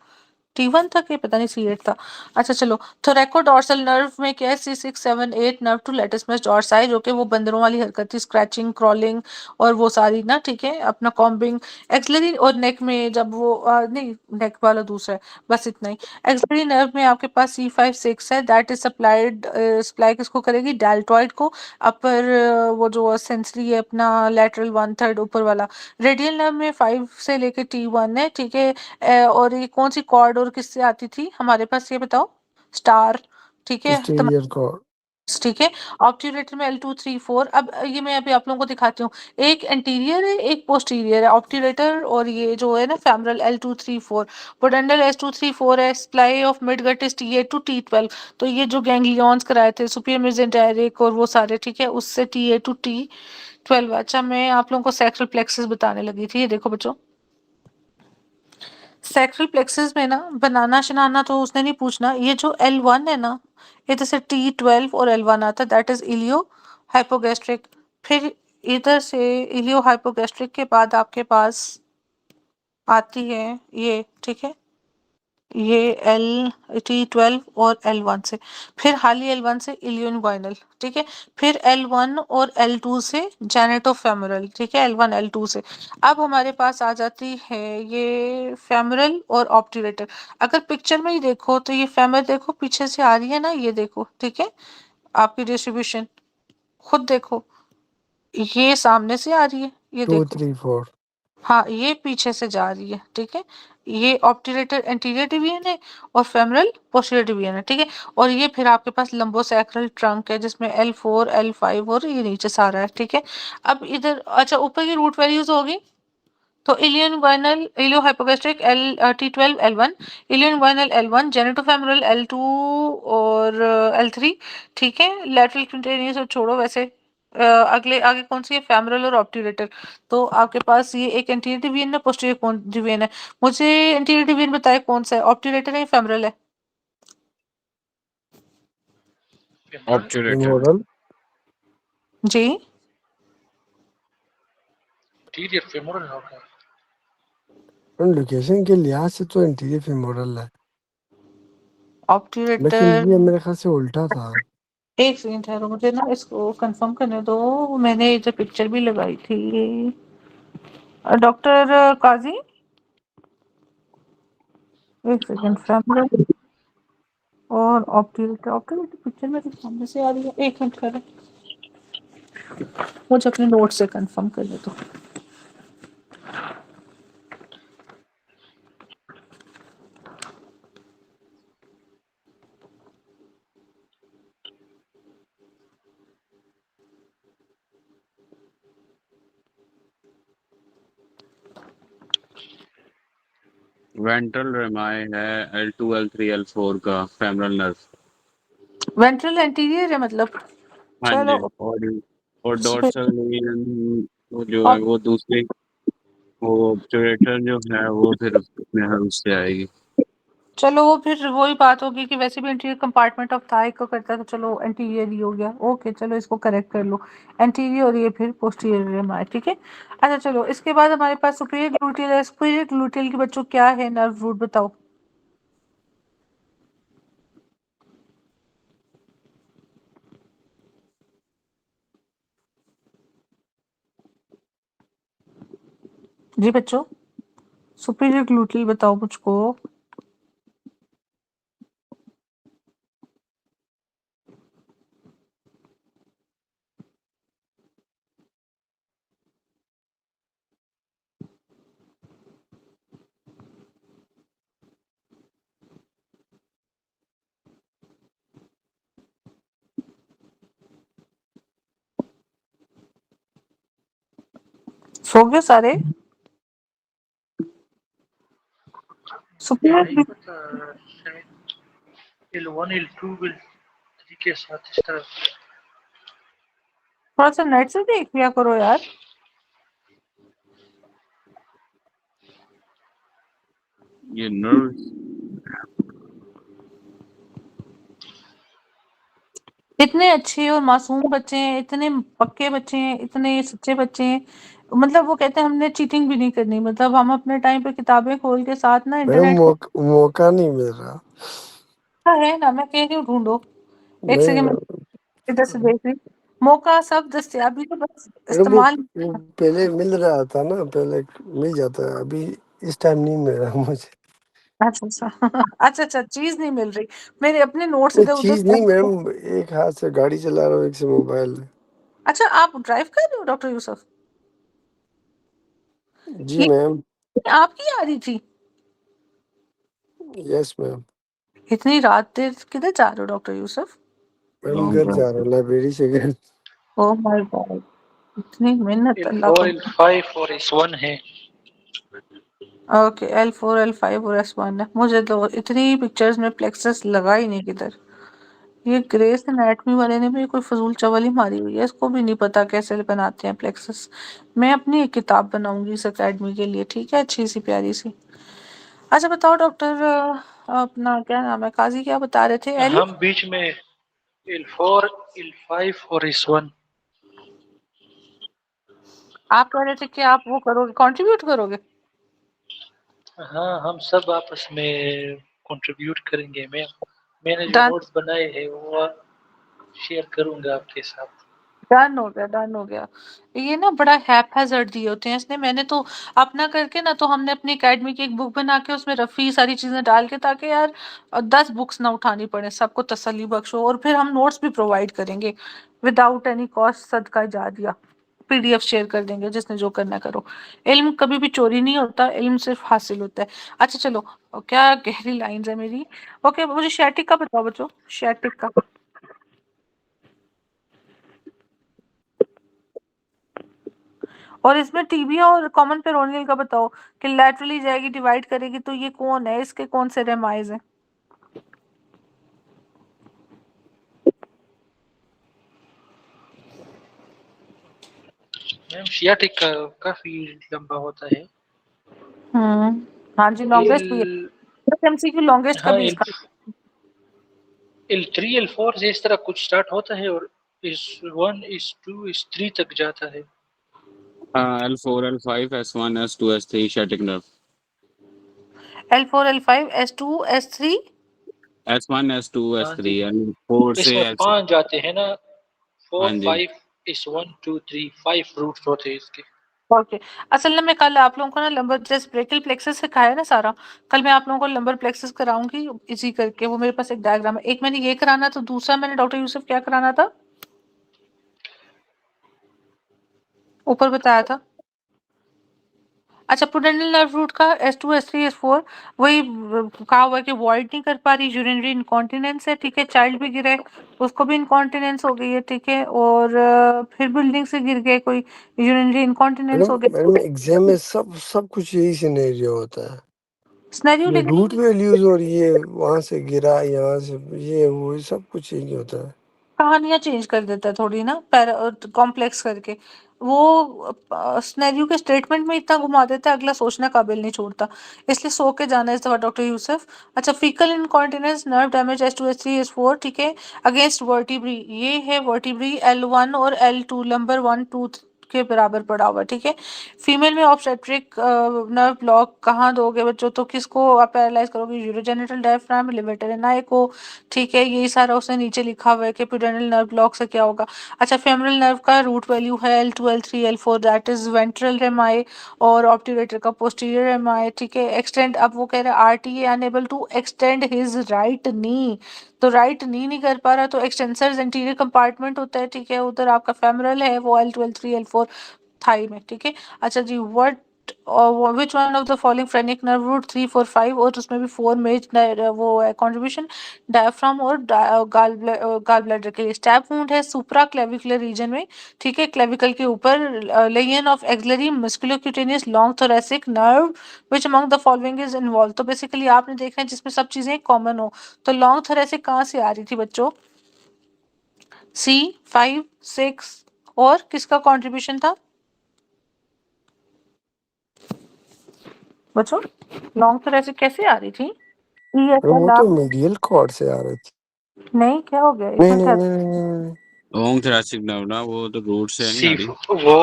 T1 था कि पता नहीं C8 था। अच्छा चलो, थोरैकोडोर्सल नर्व में क्या है? C6 7 8 nerve to latissimus dorsi, जो कि वो बंदरों वाली हरकत थी, स्क्रैचिंग, क्रॉलिंग और वो सारी ना, ठीक है, अपना कॉम्बिंग। एक्सलरी और नेक में जब वो नहीं, नेक वाला दूसरा है, बस इतना ही। एक्सलरी नर्व में आपके पास C5 6 है, दैट इज सप्लाइड, सप्लाई किसको करेगी? डेल्टॉइड को। अपर वो जो सेंसरी है अपना, लेटरल 1/3 ऊपर वाला। रेडियल नर्व में 5 से लेके T1 है, ठीक है। और ये कौन सी कॉर्ड और किससे आती थी हमारे पास, ये बताओ। स्टार, ठीक है, पोस्टीरियर को। ठीक है। ऑप्टिलेटर में L2 3 4। अब ये मैं अभी आप लोगों को दिखाती हूँ, एक एंटीरियर है एक पोस्टीरियर है, ऑप्टिलेटर, और ये जो है ना फेमरल L2 3 4। पोडेंडल S2 3 4 है, supply of midgut is T8 to T12, तो ये जो गैंग्लियंस कराए थे सुपीरियर मेसेंटेरिक और वो सारे, ठीक है, उससे T8 to T12। अच्छा, मैं आप लोगों को सेक्सुअल प्लेक्सस बताने लगी थी, ये देखो बच्चों, सेक्सुअल प्लेक्सस में ना बनाना शनाना तो उसने नहीं पूछना, ये जो L1 है ना, इधर से T12 और L1 आता है, दैट इज इलियो हाइपोगैस्ट्रिक। फिर इधर से इलियो हाइपोगैस्ट्रिक के बाद आपके पास आती है ये, ठीक है, ये T12 और L1 से, फिर हाली L1 से इलियोइनग्वाइनल, ठीक है, फिर L1 और L2 से जेनेटोफेमोरल, ठीक है, L1 L2 से। अब हमारे पास आ जाती है ये फेमरल और ऑप्टिलेटर। अगर पिक्चर में ही देखो तो ये फेमर देखो पीछे से आ रही है ना, ये देखो, ठीक है, आपकी डिस्ट्रीब्यूशन खुद देखो, ये सामने से आ रही है, ये टू देखो, थ्री फोर। हाँ, ये पीछे से जा रही है, ठीक है, ये ऑप्टिलेटर एंटीरियर डिवीजन है और फेमरल पोस्टीरियर डिवीजन है, ठीक है। और ये फिर आपके पास लंबोसैक्रल ट्रंक है जिसमें L4 L5 और ये नीचे सारा है, ठीक है। अब इधर अच्छा ऊपर की रूट वैल्यूज होगी तो ilioinguinal iliohypogastric T12 L1, ilioinguinal L1, genitofemoral L2 और L3, ठीक है। लैटरल क्यूटेनियस और छोड़ो वैसे अगले आगे कौन सी है, फेमोरल और ऑप्टिलेटर। तो आपके पास ये एक एंटीरियर डिवीजन है, पोस्टीरियर कौन डिवीजन है। मुझे एंटीरियर डिवीजन बताए कौन सा है, ऑप्टिलेटर है या फेमोरल है? ऑब्चुलेटर। femoral जी इंटीरियर फेमोरल होगा। लोकेशन के लिहाज से तो इंटीरियर femoral है, लेकिन ऑप्टिलेटर। ये मेरे ख्याल से उल्टा था। एक सेकंड ठहरो, मुझे ना इसको कंफर्म करने दो। मैंने इधर पिक्चर भी लगाई थी डॉक्टर काजी, एक सेकंड। हाँ फेमोरल और ऑप्टिलेटर, ऑप्टिलेटर पिक्चर में तो सामने से आ रही है, एक मिनट करें, मुझे अपने नोट से कंफर्म करने दो। वेंट्रल रेमाई है L2 L3 L4 का फेमरल नर्व। वेंट्रल एंटीरियर है मतलब। हाँ चलो जी। और डोर्सल वो जो है वो दूसरी, वो ऑब्चुलेटर जो है वो फिर उसमें है, उससे आएगी। चलो वो फिर वही बात होगी कि वैसे भी इंटीरियर कंपार्टमेंट ऑफ थाई को करता है तो चलो एंटीरियर ही हो गया। ओके चलो इसको करेक्ट कर लो, एंटीरियर और ये फिर पोस्टीरियर है हमारे, ठीक है। अच्छा चलो इसके बाद हमारे पास सुपीरियर ग्लूटियल है। सुपीरियर ग्लूटियल के बच्चों क्या है नर्व रूट बताओ। जी बच्चों सुपीरियर ग्लूटियल बताओ मुझको। सो गए सारे। मुझे नहीं सुपीरियर पता, शायद L1 L2 L3 के साथ इस तरह। थोड़ा सा नेट से देख लिया करो यार। ये नर्व इतने अच्छे और मासूम बच्चे हैं, इतने पक्के बच्चे हैं, इतने सच्चे बच्चे हैं। मतलब वो कहते हैं हमने चीटिंग भी नहीं करनी, मतलब हम अपने टाइम पे किताबें खोल के साथ ना मैडम इंटरनेट को मौका नहीं मिल रहा। है ना, मैं कह रही हूँ ढूंढो। एक नहीं सेकंड मैं इधर से देख रही। मौका सब दस्तयाबी तो बस मैडम वो इस्तेमाल। पहले मिल रहा था ना, पहले मिल जाता है, अभी इस टाइम नहीं मिल रहा मुझे। अच्छा अच्छा अच्छा अच्छा चीज नहीं मिल रही। मेरे अपने नोट्स नहीं इधर चीज नहीं उधर। मैडम, एक हाथ से गाड़ी चला रहा हूँ, एक से मोबाइल है। अच्छा आप ड्राइव कर रहे हो डॉक्टर यूसुफ? जी ये मैम। आपकी आ रही थी? Yes ma'am. इतनी रात देर किधर जा रहे हो डॉक्टर यूसुफ? मैडम घर जा रहा हूँ, लाइब्रेरी से घर। ओह माय गॉड, इतनी मेहनत अल्लाह L4 को। L5 और S1 है। ओके L4 L5 और S1 है। मुझे तो इतनी पिक्चर्स में प्लेक्सस लगा ही नहीं किधर। ये ग्रेस एनाटमी वाले ने भी कोई फजूल चवल ही मारी हुई है, इसको भी नहीं पता कैसे बनाते हैं प्लेक्सस। मैं अपनी एक किताब बनाऊंगी इस एकेडमी के लिए, ठीक है, अच्छी सी प्यारी सी। अच्छा बताओ डॉक्टर अपना क्या नाम है, काजी क्या बता रहे थे, एली? हम बीच में L4 L5 और S1। आप कह रहे थे कि आप वो करोगे, कंट्रीब्यूट करोगे? हाँ हम सब आपस में कंट्रीब्यूट करेंगे। मैंने जो डन, नोट्स बनाए हैं वो शेयर करूंगा आपके साथ। डन हो गया, डन हो गया। ये ना बड़ा हैप्पैज़र्ड दिए होते हैं इसने, मैंने तो अपना करके ना, तो हमने अपनी एकेडमी की एक बुक बना के उसमें रफ़ी सारी चीज़ें डाल के, ताकि यार 10 बुक्स ना उठानी पड़े, सबको तसल्ली बख्शो। और फिर हम नोट्स भी प्रोवाइड करेंगे विदाउट एनी कॉस्ट, सदका जारिया, पीडीएफ शेयर कर देंगे, जिसने जो करना है करो। इल्म कभी भी चोरी नहीं होता, इल्म सिर्फ हासिल होता है। अच्छा चलो, क्या गहरी लाइंस है मेरी। ओके, मुझे शैटिक का बताओ बच्चों, शैटिक का। और इसमें टीबिया और कॉमन पेरोनियल का बताओ कि लैटरली जाएगी, डिवाइड करेगी, तो ये कौन है, इसके कौन से रेमाइज हैं? मैम सियाटिक का काफी लंबा होता है। हाँ जी, लॉन्गेस्ट भी है। एमसीक्यू लॉन्गेस्ट का हाँ, भी इसका। L3 L4 से इस तरह कुछ स्टार्ट होता है और S1 S2 S3 तक जाता है। L4 L5 S1 S2 S3 sciatic nerve। L4 L5 S2 S3 S1 S2 हाँ S3 जी, L4 से इसमें 5 जाते हैं ना, 4 हाँ जी 5 S1 2 3 5 रूट्स होते हैं इसके। ओके। असल में मैं कल आप लोगों को ना लंबर जैसे ब्रेकल प्लेक्सस सिखाया ना सारा, कल मैं आप लोगों को लंबर प्लेक्सस कराऊंगी इसी करके। वो मेरे पास एक डायग्राम है, एक मैंने ये कराना, तो दूसरा मैंने डॉक्टर यूसुफ क्या कराना था, ऊपर बताया था। अच्छा, प्रूडेंटल नर्व रूट का S2 S3 S4 वही कहा हुआ है कि वॉइड नहीं कर पा रही, यूरिनरी इनकॉन्टिनेंस है, ठीक है। चाइल्ड भी गिरा है, उसको भी इनकॉन्टिनेंस हो गई है, ठीक है। और फिर बिल्डिंग से गिर गए, कोई यूरिनरी इनकॉन्टिनेंस हो गया। मैडम एग्जाम में सब कुछ यही सिनेरियो होता है। सिनेरियो ये रूट वैल्यूज और ये वहां से गिरा, यहाँ से ये वो सब कुछ यही होता है। कहानियां चेंज कर देता है थोड़ी ना, कॉम्प्लेक्स करके। वो स्नेरियो के स्टेटमेंट में इतना घुमा देता है, अगला सोचना काबिल नहीं छोड़ता। इसलिए सो के जाना इस दफा डॉक्टर यूसुफ। अच्छा, faecal incontinence, nerve damage S2 S3 S4, ठीक है। अगेंस्ट वर्टिब्री, ये है वर्टिब्री L1 और L2 नंबर 1 2 के बराबर पड़ा हुआ, ठीक है। फीमेल में ऑब्स्टेट्रिक नर्व ब्लॉक कहाँ दोगे बच्चों, तो किसको आप पैरालाइज करोगे, यूरोजेनिटल डायफ्राम, लिवेटर एनाई को, ठीक है। यही सारा उसने नीचे लिखा हुआ है कि प्यूडेंटल नर्व ब्लॉक से क्या होगा। अच्छा, फेमरल नर्व का रूट वैल्यू है L2 L3 L4, that is ventral रेमाई और ऑप्टिवेटर का पोस्टीरियर रेमाई, ठीक है। एक्सटेंड, अब वो कह रहे हैं RTA unable to extend his right knee, तो राइट नी नहीं कर पा रहा, तो एक्सटेंसर्स एंटीरियर कंपार्टमेंट होता है, ठीक है। उधर आपका फेमरल है वो L2 L3 L4 थाई में, ठीक है। अच्छा जी, व्हाट और which one of the following phrenic nerve root 3 4 5, और उसमें भी 4 मेज वो है कंट्रीब्यूशन डायफ्राम और गाल ब्लैडर के लिए। स्टैब वुंड है सुप्रा क्लेविकुलर रीजन में, ठीक है, क्लेविकल के ऊपर। Leyen of axillary musculocutaneous long thoracic nerve which among the following is involve, तो बेसिकली आपने देखना है जिसमें सब चीजें कॉमन हो। तो लॉन्ग थोरेसिक कहाँ से आ रही थी बच्चों, C5 6, और किसका कंट्रीब्यूशन था बच्चों, लॉन्ग थोरेसिक कैसे आ रही थी? वो तो मीडियल कॉर्ड से आ रही थी। नहीं, क्या हो गया नहीं इसमें, नहीं क्या नहीं नहीं, नहीं। लॉन्ग thoracic nerve ना, वो तो रूट से नहीं आ रही। वो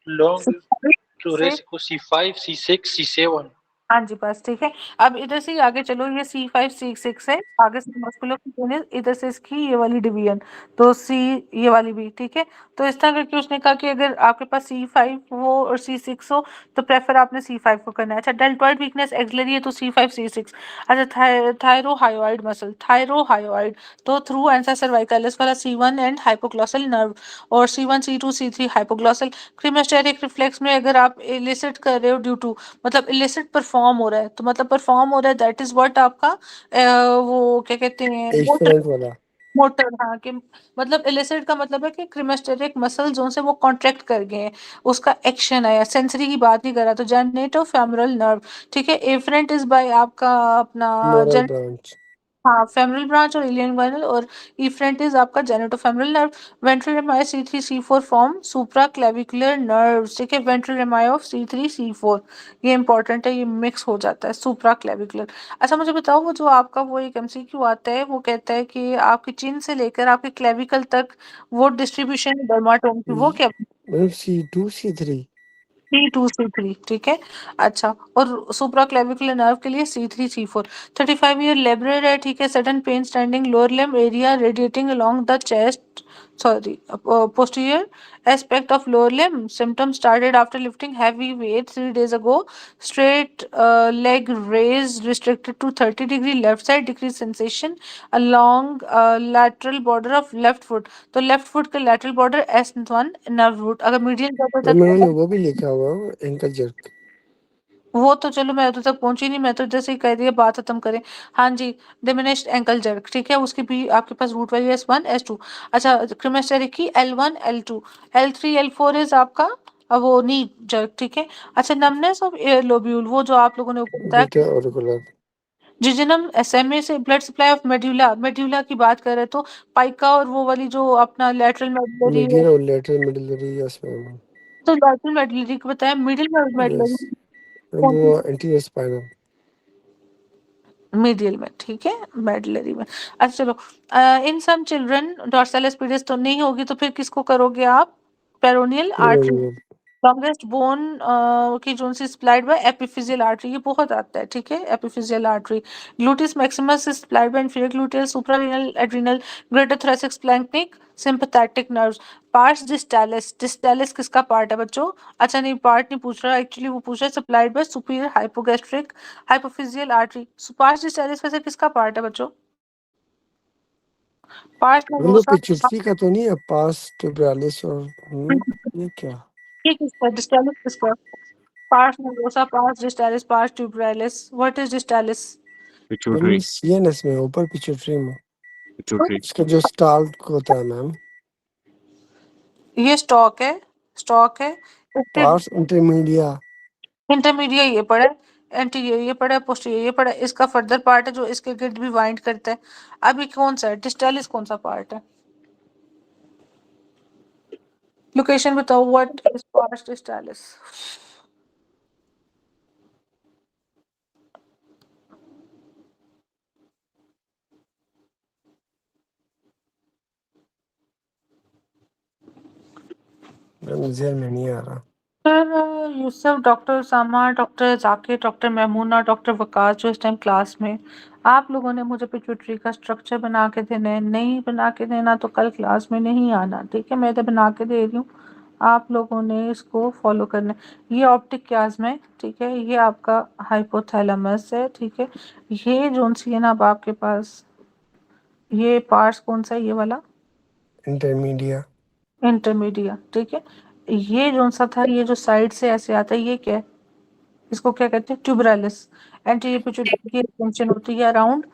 लॉन्ग से? थोरेसिक को C5 C6 C7। हाँ जी, बस ठीक है। अब इधर से ही आगे चलो, ये C5 C6 है, आगे से मस्कुलोक्यूटेनियस, इधर से इसकी ये वाली डिवीजन, तो C ये वाली भी, ठीक है। तो इस तरह करके उसने कहा कि अगर आपके पास C5 हो और C6 हो तो प्रेफर आपने C5 को करना है। अच्छा, डेल्टॉइड वीकनेस एक्सिलरी है तो C5 C6। अच्छा, थायरोहायोइड मसल, थायरोहायोइड, तो थ्रू एंसा सर्वाइकलिस वाला C1 एंड हाइपोग्लॉसल नर्व, और C1 C2 C3 hypoglossal. Cremasteric reflex में अगर आप इलिसिट कर रहे हो ड्यू टू, मतलब इलिसिट परफॉर्म हो रहा है, तो मतलब परफॉर्म हो रहा है, दैट इज व्हाट आपका वो क्या कहते हैं, मोटर, एफरेंट वाला मोटर, हाँ, कि मतलब इलिसिट का मतलब है कि क्रीमेस्टेरिक मसल जोन से वो कॉन्ट्रैक्ट कर गए हैं, उसका एक्शन है। सेंसरी की बात नहीं कर रहा, तो जेनेटो फेमरल नर्व, ठीक है। एफरेंट इज बाय आपका अपना मोरल ब्रांच। हाँ, फेमरल ब्रांच और इलियन वाइनल, और इफ्रेंट इज आपका genitofemoral nerve. Ventral rami C3 C4 form supraclavicular nerves, ठीक है। वेंट्रल रेमाई ऑफ C3 C4, ये इंपॉर्टेंट है, ये मिक्स हो जाता है सुप्रा क्लेविकुलर। अच्छा, मुझे बताओ, वो जो आपका वो एक MCQ आता है, वो कहता है कि आपकी चिन से लेकर आपके क्लेविकल तक वो डिस्ट्रीब्यूशन डर्माटोम की, वो क्या, मतलब C2 C3। C2 C3, ठीक है। अच्छा, और सुप्रा क्लेविकुलर नर्व के लिए C3 C4। 35 ईयर लेबरर है, ठीक है। Sudden pain standing lower limb area radiating along the chest, sorry, posterior aspect of lower limb. Symptoms started after lifting heavy weight 3 days ago. Straight leg raised restricted to 30 degree left side, decreased sensation along lateral border of left foot. तो लेफ्ट फुट का lateral border S1 nerve root. अगर medial border मैम तक उन्होंने वो भी लिखा हुआ एंकल जर्क। वो तो चलो मैं उधर तक पहुंची नहीं, मैं तो जैसे ही कह रही है बात खत्म करें। हाँ जी, डिमिनिश्ड एंकल जर्क, ठीक है, उसकी भी आपके पास रूट वैल्यू S1 S2। अच्छा, क्रीमेस्टेरिक की L1 L2 L3 L4 is आपका वो नी जर्क, ठीक है। अच्छा, नमनेस ऑफ एयर लोब्यूल, वो जो आप लोगों ने ऊपर बताया बीटा ऑरिकुलर। जिजनम SMA से blood supply of medulla, medulla की बात कर रहे तो पाइका और वो वाली जो अपना लेटरल मेडुलरी है, मीडियल और लेटरल मिडिलरी यस मैम। तो लेटरल मेडुलरी को बताया, मिडिल यस मेडुलरी वो एंटीरियर स्पाइनल। मीडियल में, ठीक है, मेडुलरी में। अच्छा चलो, इन सम चिल्ड्रन डॉर्सालिस पीडियस तो नहीं होगी, तो फिर किसको करोगे आप? Peroneal artery, peroneal. Longest bone की जोन सी सप्लाइड बाय एपिफिजियल आर्टरी, ये बहुत आता है, ठीक है, epiphyseal artery. Gluteus maximus is supplied by inferior gluteal, suprarenal, adrenal, greater thoracic splanchnic, sympathetic nerves. Pars distalis, distalis किसका पार्ट है बच्चों? अच्छा नहीं, पार्ट नहीं पूछ रहा एक्चुअली, वो पूछ रहा है supplied by superior hypogastric hypophyseal artery. Pars distalis वैसे किसका पार्ट है बच्चों? पार्स वो नर्वोसा, पिछुस्ती का तो नहीं है पास ट्यूबरालिस और ये क्या? ये किसका डिस्टालिस किसका? Pars nervosa, pars distalis, pars tuberalis, what is distalis? Pituitary CNS में ऊपर पिट्यूटरी में पिट्यूटरी इसका जो स्टाल होता है मैम। ये स्टॉक है, स्टॉक है। Parse intermedia. इंटरमीडिएट ये पड़ा है, एंटीरियर ये पड़ा है, पोस्टीरियर ये पड़ा है, इसका फर्दर पार्ट है जो इसके गिर्द भी वाइंड करता है। अभी कौन सा है डिस्टालिस, कौन सा पार्ट है? लोकेशन बताओ, what is pars distalis? Ma'am जेल में नहीं आ रहा। Doctor Yusuf, doctor Usama, doctor Zakir, doctor Mahmuna, doctor Waqas जो इस टाइम क्लास में, आप लोगों ने मुझे पिट्यूटरी का स्ट्रक्चर बना के देना है, नहीं बना के देना तो कल क्लास में नहीं आना, ठीक है, मैं तो बना के दे रही हूँ, आप लोगों ने इसको फॉलो करना है। ये ऑप्टिक क्याज्म है, ठीक है, ये आपका हाइपोथैलेमस है, ठीक है, ये जोन सी है ना अब आपके पास, ये पार्ट्स कौन सा है ये वाला? इंटरमीडिया। इंटरमीडिया, ठीक है। ये जोन सा था, ये जो साइड से ऐसे आता है, ये क्या है? इसको क्या कहते हैं? ट्यूबरालिस। एंटीरियर पिट्यूटरी की एक्सटेंशन होती है अराउंड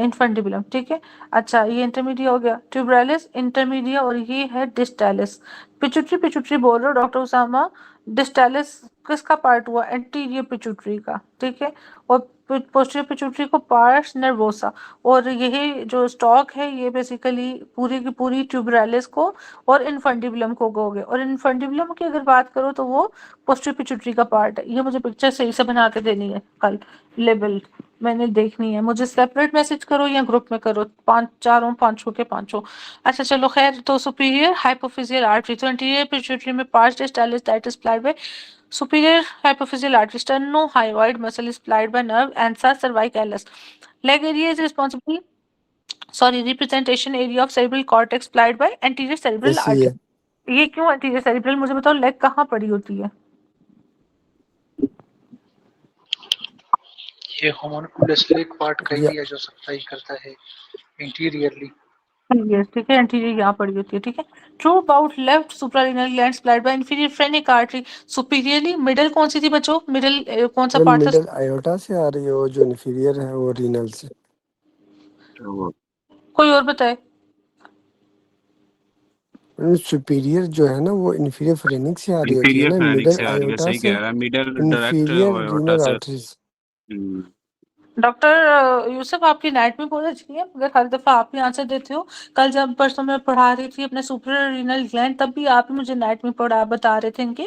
इन्फंडिबुलम, ठीक है। अच्छा, ये इंटरमीडिया हो गया, ट्यूबरालिस, इंटरमीडिया, और ये है डिस्टालिस। पिट्यूटरी पिट्यूटरी बोल रहे हो डॉक्टर उसामा, डिस्टालिस किसका पार्ट हुआ? एंटीरियर पिट्यूटरी का, ठीक है, और पोस्टीरियर पिट्यूटरी को पार्स नर्वोसा, और यही जो स्टॉक है ये बेसिकली पूरी की पूरी ट्यूबरालिस को और इन्फंडिबुलम को गए, और इन्फंडिबुलम की अगर बात करो तो वो पोस्टीरियर पिट्यूटरी का पार्ट है। ये मुझे पिक्चर सही से बना के देनी है कल, लेबल मैंने देखनी है, मुझे सेपरेट मैसेज करो या ग्रुप में करो, चारों पांचों के पांचों। अच्छा चलो खैर, तो सुपीरियर हाइपोफिजियल आर्टरी, तो इंटीरियर पिट्यूटरी में pars distalis that is supplied by superior hypophyseal artery, sternohyoid muscle is supplied by nerve ansa cervicalis. Leg area is responsible, sorry, representation area of cerebral cortex supplied by anterior cerebral ऐसी artery. है। ये क्यों anterior cerebral? मुझे बताओ लेग कहाँ पड़ी होती है? ये होम्युनकुलस लेग पार्ट का या एरिया जो सप्लाई करता है इंटीरियरली। Yes, ठीक है, एंटीरियर यहाँ पड़ी होती है, ठीक है। True about left suprarenal gland supplied by inferior phrenic artery, superiorly middle कौन सी थी बच्चों? मिडल कौन सा मैम पार्ट था? मिडल आयोटा से आ रही है वो जो इन्फीरियर है वो रीनल से। कोई और बताए? सुपीरियर जो है ना वो इन्फीरियर फ्रेनिक से आ रही होती है इंफीरियर ना, फ्रेनिक मिडल से आ रही है, आयोटा सही से कह रहा है, मिडल डायरेक्ट इन्फीरियर एयोर्टा रीनल से। आर्टरीज। डॉक्टर यूसुफ, आपकी नाइट में बहुत अच्छी है, मगर हर दफा आप ही आंसर देते हो। कल जब परसों मैं पढ़ा रही थी अपने सुपर रीनल ग्लैंड, तब भी आप ही मुझे नाइट में पढ़ा बता रहे थे इनके,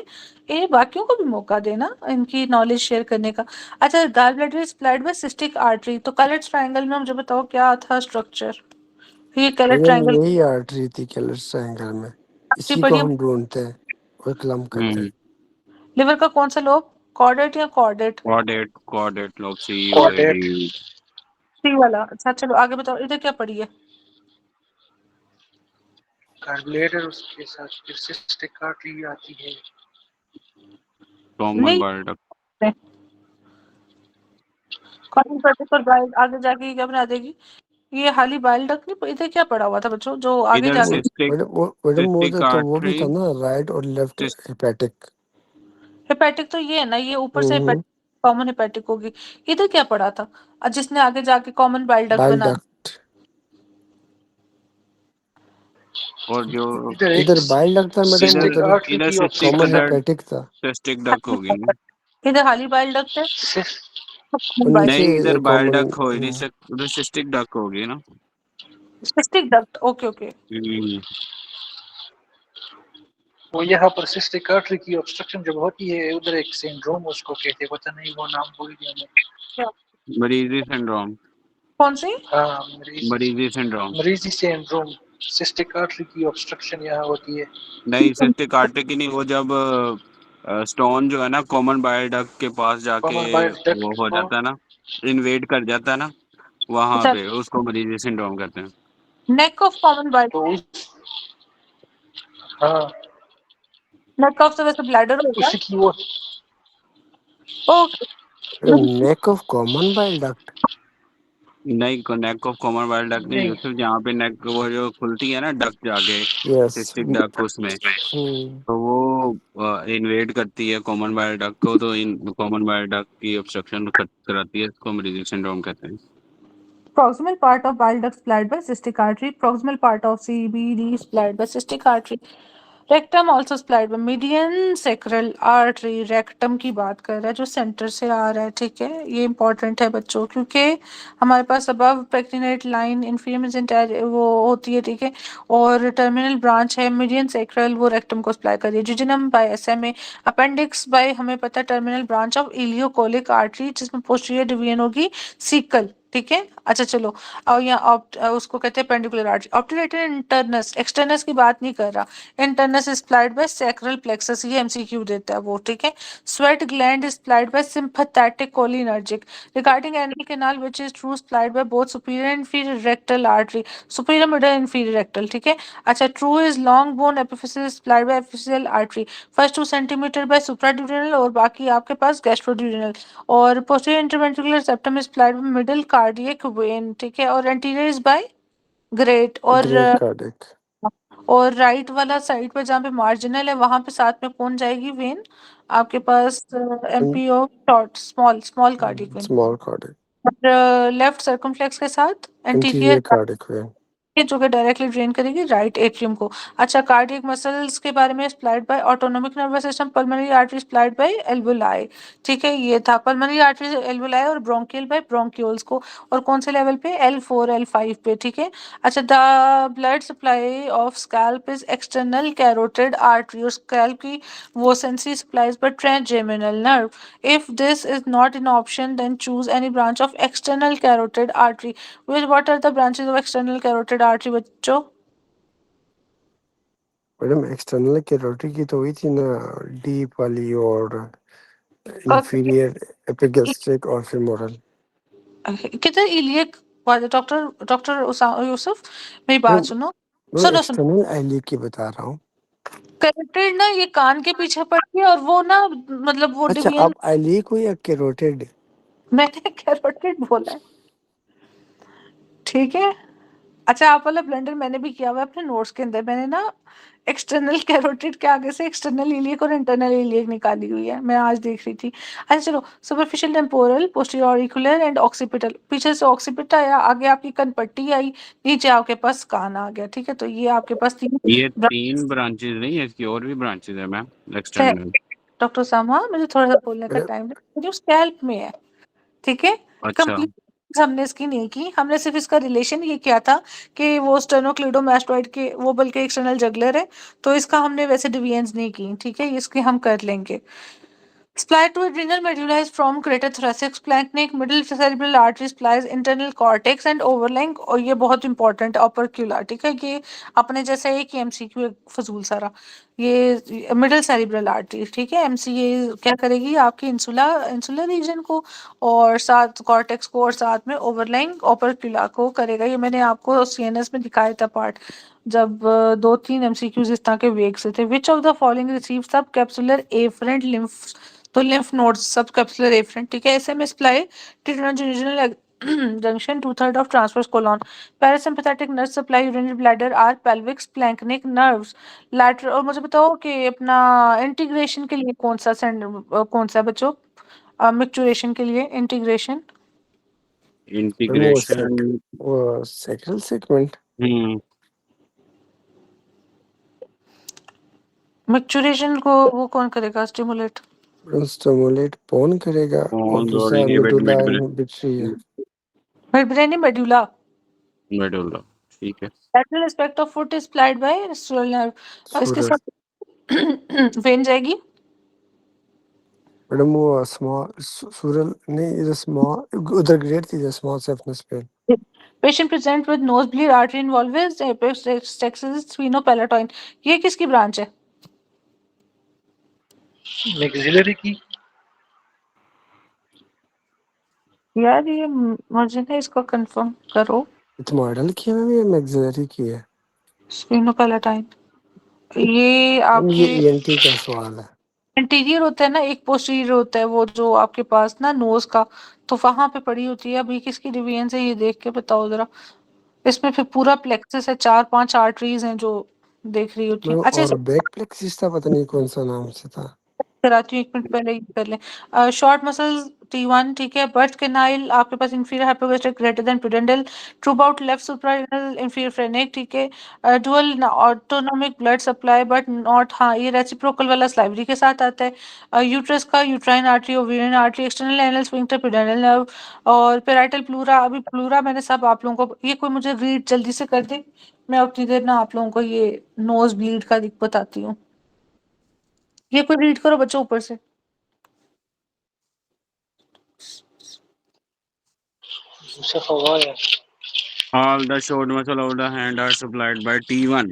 ये बाकियों को भी मौका देना इनकी नॉलेज शेयर करने का। अच्छा, gall bladder supplied by cystic artery, तो कलर्ड ट्रायंगल में मुझे बताओ क्या था स्ट्रक्चर? ये कलर्ड मैम ट्रायंगल यही आर्टरी थी कैलस ट्रायंगल में, इसी को पढ़ी। हम ढूंढते हैं और क्लम करते हैं। लिवर का कौन सा लोब? कॉर्डेट या caudate? Quadrate lobe quadrate. COAD। C वाला। अच्छा चलो आगे बताओ, इधर क्या पढ़ी है? कार्बोलेटर उसके साथ फिर सिस्टिक आर्टरी आती है। कॉमन नहीं bile duct. Common particular bile आगे जाके ये क्या बना देगी? ये खाली बाइल डक्ट नहीं, इधर क्या पड़ा हुआ था बच्चों जो आगे इधर जाके सिस्टिक मैडम वो सिस्टिक तो वो भी आर्टरी था ना, राइट और लेफ्ट हेपेटिक। हेपेटिक तो ये है ना, ये ऊपर से हम्म, कॉमन हेपेटिक होगी। इधर क्या पड़ा था? जिसने आगे जाके कॉमन बाइल डक्ट बाइल बना डक्ट। और जो इधर एक इधर बाइल डक्ट था मैडम, इधर सिस्टिक उधर आर्टरी इधर की सिस्टिक कॉमन ऑब्स्ट्रक्शन। हेपेटिक था। सिस्टिक डक होगी ना? इधर खाली बाइल डक्ट है, और बाइल नीचे नहीं, इधर बाइल कॉमन। डक होगी, उधर सिस्टिक डक होगी ना। Cystic duct. Okay okay. हम्म, वो यहाँ पर सिस्टिक आर्टरी की ऑब्स्ट्रक्शन जब होती है, उधर एक सिंड्रोम उसको कहते हैं, पता नहीं वो नाम भूल गया मैं। मरीजी सिंड्रोम। कौन सी? हाँ, मरीजी सिंड्रोम। मरीजी सिंड्रोम। सिस्टिक आर्टरी की ऑब्स्ट्रक्शन यहाँ होती है। नहीं, सिस्टिक आर्टरी की नहीं, वो जब स्टोन जो है ना कॉमन बाइल डक्ट के पास जाके कॉमन बाइल डक्ट वो हो को जाता है ना, इन्वेड कर जाता है ना, वहां अच्छा, पे उसको मरीजी सिंड्रोम कहते हैं। नेक ऑफ कॉमन बाइल। तो हाँ, नेक ऑफ से वैसे ब्लैडर होगा। उसकी वो okay. Neck of common bile duct. नहीं, neck of common bile duct नहीं, नहीं। यूसुफ, जहाँ पे नेक वो जो खुलती है ना डक्ट जाके यस। सिस्टिक डक्ट उसमें, तो वो इन्वेड करती है कॉमन बाइल डक्ट को, तो इन कॉमन बाइल डक्ट की ऑब्स्ट्रक्शन कराती है, इसको मरीजी सिंड्रोम कहते हैं। Proximal part of bile duct supplied by cystic artery. Proximal part of CBD supplied by cystic artery. Rectum also supplied by median sacral artery. Rectum की बात कर रहा है जो सेंटर से आ रहा है, ठीक है। ये इंपॉर्टेंट है बच्चों, क्योंकि हमारे पास above pectinate line inferior mesenteric वो होती है, ठीक है, और टर्मिनल ब्रांच है मीडियन सेक्रल, वो रेक्टम को सप्लाई कर रही है। Jejunum by SMA, appendix by हमें पता है terminal branch of ileocolic artery, जिसमें पोस्टीरियर डिवीजन होगी सीकल, ठीक है। अच्छा चलो, और यहाँ उसको कहते हैं पेंडिकुलर आर्टरी। ऑप्टेटर इंटरनस, एक्सटर्नस की बात नहीं कर रहा। Internus is supplied by sacral plexus, ये एमसीक्यू देता है वो, ठीक है। Sweat gland is supplied by sympathetic cholinergic. Regarding anal canal which is true supplied by both superior and inferior rectal artery, superior middle inferior rectal, ठीक है। अच्छा, true is long bone epiphysis supplied by epiphyseal artery, first 2 centimetre by supraduodenal और बाकी आपके पास गैस्ट्रोड्यूडेनल। और posterior interventricular septum is supplied bye middle cardiac vein, ठीक है। और anterior is by great. Great cardiac. और राइट वाला साइड पे जहाँ पे मार्जिनल है वहां पे साथ में कौन जाएगी वेन? आपके पास MPO short small small cardiac vein. Small cardiac. और लेफ्ट सर्कमफ्लेक्स के साथ इंटीरियर एंटीरियर कार्डिक वेन। जो कि डायरेक्टली ड्रेन करेगी राइट एट्रियम को। अच्छा, कार्डियक मसल्स के बारे में supplied by autonomic nervous system, pulmonary artery supplied by alveoli, ठीक है। ये था पल्मोनरी आर्टरी एल्वुलाई और ब्रोंकियल बाय ब्रोंक्यूल्स को। और कौन से लेवल पे? L4 L5 पे, ठीक है। अच्छा, the blood supply of scalp is external carotid artery, और स्कैल्प की वो sensory supplies by trigeminal nerve. If this is not an option then choose any branch of external carotid artery. What are the branches of external carotid artery बच्चों? मैडम एक्सटर्नल कैरोटिड की तो हुई थी ना, डीप वाली और इंफीरियर एपिगैस्ट्रिक और फेमोरल। किधर इलियक वाले? डॉक्टर डॉक्टर यूसुफ मेरी बात सुनो। मैं सुनो सुनो, एक्सटर्नल एली की बता रहा हूँ। कैरोटिड ना ये कान के पीछे पड़ती है, और वो ना मतलब वो अच्छा, डिवीजन। आप एली को या कैरोटिड? मैंने कैरोटिड बोला है, ठीक है। अच्छा, आप वाला ब्लेंडर मैंने भी किया हुआ है अपने नोट्स के अंदर। मैंने ना एक्सटर्नल कैरोटिड के आगे से एक्सटर्नल इलियक और इंटरनल इलियक निकाली हुई है, मैं आज देख रही थी। अच्छा चलो, superficial temporal, posterior auricular and occipital. पीछे से ऑक्सीपिट आया, आगे आपकी कनपट्टी आई, नीचे आपके पास कान आ गया, ठीक है। तो ये आपके पास 3 ये 3 ब्रांचेज नहीं है, इसकी और भी ब्रांचेज है मैम है। एक्सटर्नल। डॉक्टर सामा, मुझे थोड़ा सा बोलने का मैडम टाइम दे, जो स्कैल्प में है, ठीक है। अच्छा, कंप्लीट हमने इसकी नहीं की, हमने सिर्फ इसका रिलेशन ये किया था कि वो स्टेनोक्लीडोमास्टोइड के वो बल्कि एक्सटर्नल जगलर है, तो इसका हमने वैसे डिवीजन्स नहीं की, ठीक है। इसके हम कर लेंगे। Supply to adrenal medulla is from greater thoracic splanchnic, middle cerebral artery supplies internal cortex and overlying, और ये बहुत इंपॉर्टेंट opercula, ठीक है। ये अपने जैसा एक ही एमसीक्यू फजूल सारा। ये मिडिल सेरिब्रल आर्टरी, ठीक है। एमसीए क्या करेगी? आपकी इंसुलर रीजन को और साथ कॉर्टेक्स को और साथ में ओवरलाइंग ओपरक्यूला को करेगा। ये मैंने आपको सीएनएस में दिखाया था पार्ट। जब 2-3 एमसीक्यूज इस तरह के वेग से थे। Which of the following receive sub capsular efferent lymph, तो lymph nodes sub capsular efferent, ठीक है। एसएमएस सप्लाई टिटनोजनल junction 2/3 of transverse colon, parasympathetic nerve supply urinary bladder are pelvic splanchnic nerves lateral। और मुझे बताओ कि अपना इंटीग्रेशन के लिए कौन सा कौन सा बच्चों, मिक्चुरेशन के लिए इंटीग्रेशन मैम इंटीग्रेशन वो सैक्रल सेगमेंट मिक्चुरेशन को वो कौन करेगा स्टिमुलेट? स्टिमुलेट कौन करेगा, और और दूसरा इनहिबिट मेडुला मिड इनहिबिटरी है। मेडब्रेनी मेडुला। मेडुला, ठीक है। lateral aspect of foot is supplied by radial nerve। और इसके सूरज साथ वेन जाएगी। मैडम वो स्मॉल सूरल नहीं, इधर स्मॉल उधर ग्रेट थी, इधर स्मॉल सेफनेस पे। Patient present with nosebleed, artery involved with apex texas sphenopalatine। ये किसकी ब्रांच है? मैक्सिलरी की। यार ये मुझे ना इसको कंफर्म करो। तो मॉडल की है मैम, ये मैक्सिलरी की है। स्फीनोपेलेटाइन ये मैम ये आपके ईएनटी का सवाल है। इंटीरियर होता है ना, एक पोस्टीरियर होता है वो जो आपके पास ना नोज का, तो वहां पे पड़ी होती है। अभी किसकी डिवीजन है ये देख के बताओ जरा। इसमें फिर पूरा प्लेक्सस है, 4-5 आर्टरीज हैं जो देख रही होती हैं। मैम अच्छा और बैक प्लेक्सिस था, पता नहीं कौन सा नाम से था। कराती हूँ, 1 मिनट पहले ही कर लें। शॉर्ट मसल्स T1, ठीक है। बर्थ कैनाइल आपके पास inferior hypogastric greater than pudendal, true about left suprarenal inferior phrenic, ठीक है। Dual autonomic blood supply but not, हाँ ये रेसिप्रोकल वाला स्लाइवरी के साथ आता है। यूट्रस का uterine artery, ovarian artery, external anal sphincter, प्यूडेंटल nerve और पेराइटल प्लूरा। अभी प्लूरा मैंने सब आप लोगों को, ये कोई मुझे रीड जल्दी से कर दे, मैं उतनी देर ना आप लोगों को ये नोज ब्लीड का बताती हूँ। ये कोई रीड करो बच्चों ऊपर से। हवाया। All the short muscle of the hand are supplied by T1,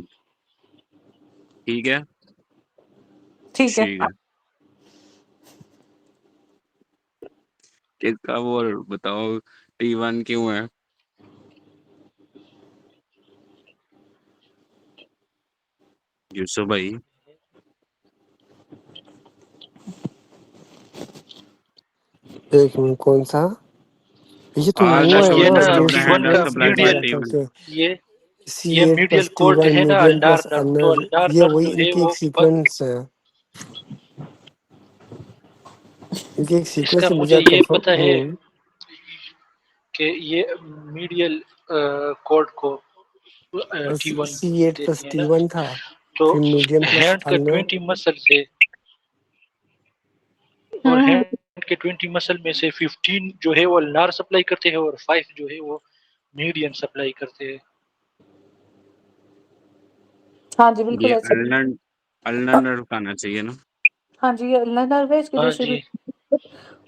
ठीक है। ठीक है। ठीक है, इसका वो बताओ T1 क्यों है? यूसुफ भाई, एक मिनट कौन सा, ये तो all the वो है ये short ना ना muscle of state the hand T1 are का सीक्वेंस supplied by मीडियल, बताया था T1। कि ये ये C8 medial plus code T1 है ना, मीडियम अल्नार प्लस नर्व, तो अनर, अल्नार ये नर्व वही जो है इनकी वो एक सीक्वेंस है, इनकी एक इसका सीक्वेंस है, मुझे मुझे ये कंफर्म। पता है कि ये मीडियल कोड को T1 C8 प्लस देते हैं ना। T1 था, तो फिर मीडियम प्लस हैंड का अनर। 20 मसल से, और हम्म हैंड के 20 मसल में से 15 जो है वो अल्नार सप्लाई करते हैं और 5 जो है वो मीडियन सप्लाई करते हैं। हाँ जी बिल्कुल ये ऐसे। अल्नर नर्व का आना चाहिए ना। हाँ जी ये अल्नार नर्व है, इसकी हाँ जी। डिस्ट्रीब्यूशन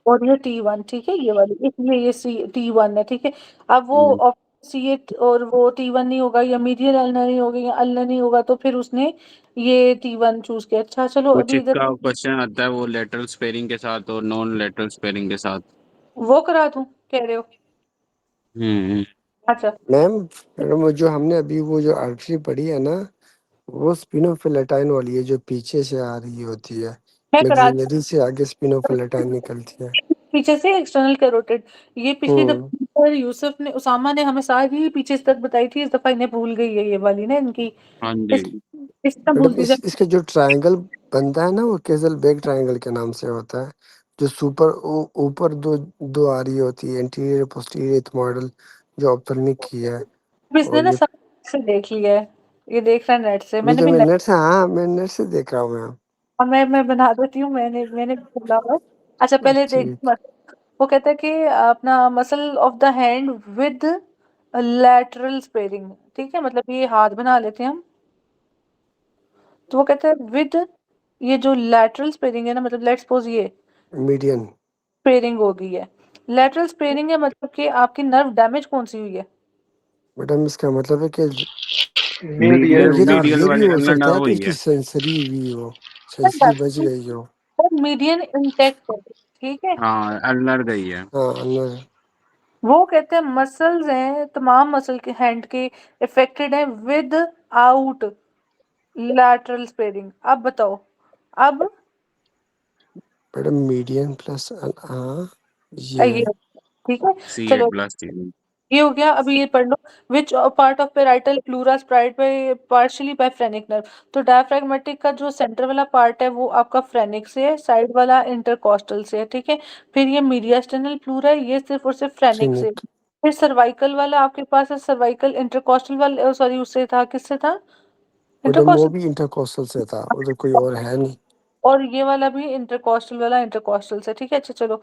और ये T1, ठीक है। ये वाली इसलिए ये T1 है, ठीक है। अब वो C8 और वो T1 नहीं होगा, या मीडियल अल्नर नहीं होगा, या अल्नर नहीं होगा, तो फिर उसने ये T1 चूज किया। अच्छा चलो कुछ अभी इधर इसका क्वेश्चन आता है वो लेटरल स्पेयरिंग के साथ और नॉन लेटरल स्पेयरिंग के साथ। वो करा दूं कह रहे हो? हम्म अच्छा मैम मैडम वो जो हमने अभी वो जो आर्टरी पढ़ी है ना, वो स्पिनोफिलेटाइन वाली है, जो पीछे से आ रही होती है, मैं करा मैक्सिलरी से आगे स्पिनोफिलेटाइन निकलती है। पीछे से एक्सटर्नल कैरोटिड। ये पिछली हम्म दफा पर यूसुफ ने, उसामा ने हमें सारी पीछे तक बताई थी, इस दफा इन्हें भूल गई है ये वाली ना इनकी। हाँ इस जी। इस तरह मैडम भूलती जा। इसका जो ट्रायंगल बनता है ना, वो केजल बेग ट्रायंगल के नाम से होता है, जो ऊपर दो दो आ रही होती है, एंटीरियर पोस्टीरियर मॉडल, जो ऑप्थेल्मिक की है। अब इसने और ना ये सब से देख लिया है, ये देख रहा है नेट से, अभी मैंने तो भी मैं नेट। नेट से, हाँ मैं नेट से देख रहा हूँ मैम। और मैं बना देती हूँ, मैंने भी बोला हुआ है। अच्छा पहले देख ठीक। वो कहता है कि अपना muscle of the hand with lateral sparing, ठीक है। मतलब ये हाथ बना लेते हैं हम, तो वो कहता है विद ये जो लैटरल स्पेयरिंग है ना, मतलब लेट्स सपोज ये मीडियन। स्पेयरिंग हो गई है। लैटरल स्पेयरिंग है मतलब कि आपकी नर्व डैमेज कौन सी हुई है? मैडम इसका मतलब है कि मीडियल मैडम ये तो नर्व। मीडियल ये भी वाली हो अल्नर सकता नर्व है कि हुई उसकी है। सेंसरी हुई हो, सेंसरी बच गई हो। मीडियन इंटेक्ट है, ठीक है। हाँ अल्नर गई है। हाँ अंदर वो कहते हैं मसल्स हैं, तमाम मसल के हैंड के इफेक्टेड हैं विद आउट लैटरल स्पेयरिंग। अब बताओ, अब मैडम मीडियन प्लस हाँ ये ये ठीक है। C8 चलो plus T1 ये हो गया। अभी ये पढ़ लो, which part of parietal pleura supplied by partially by phrenic nerve. तो डायफ्रैग्मेटिक का जो सेंटर वाला पार्ट है वो आपका फ्रेनिक से है, साइड वाला इंटरकॉस्टल से है, ठीक है। फिर ये मीडियास्टेनल प्लूरा है, ये सिर्फ और सिर्फ फ्रेनिक से। फिनिक फिर सर्वाइकल वाला आपके पास है, सर्वाइकल इंटरकॉस्टल वाला, सॉरी उससे था, किससे था? मैडम वो इंटरकॉस्टल। भी इंटरकोस्टल से था, उधर कोई और है नहीं। और ये वाला भी इंटरकॉस्टल वाला इंटरकॉस्टल से, ठीक है। अच्छा चलो,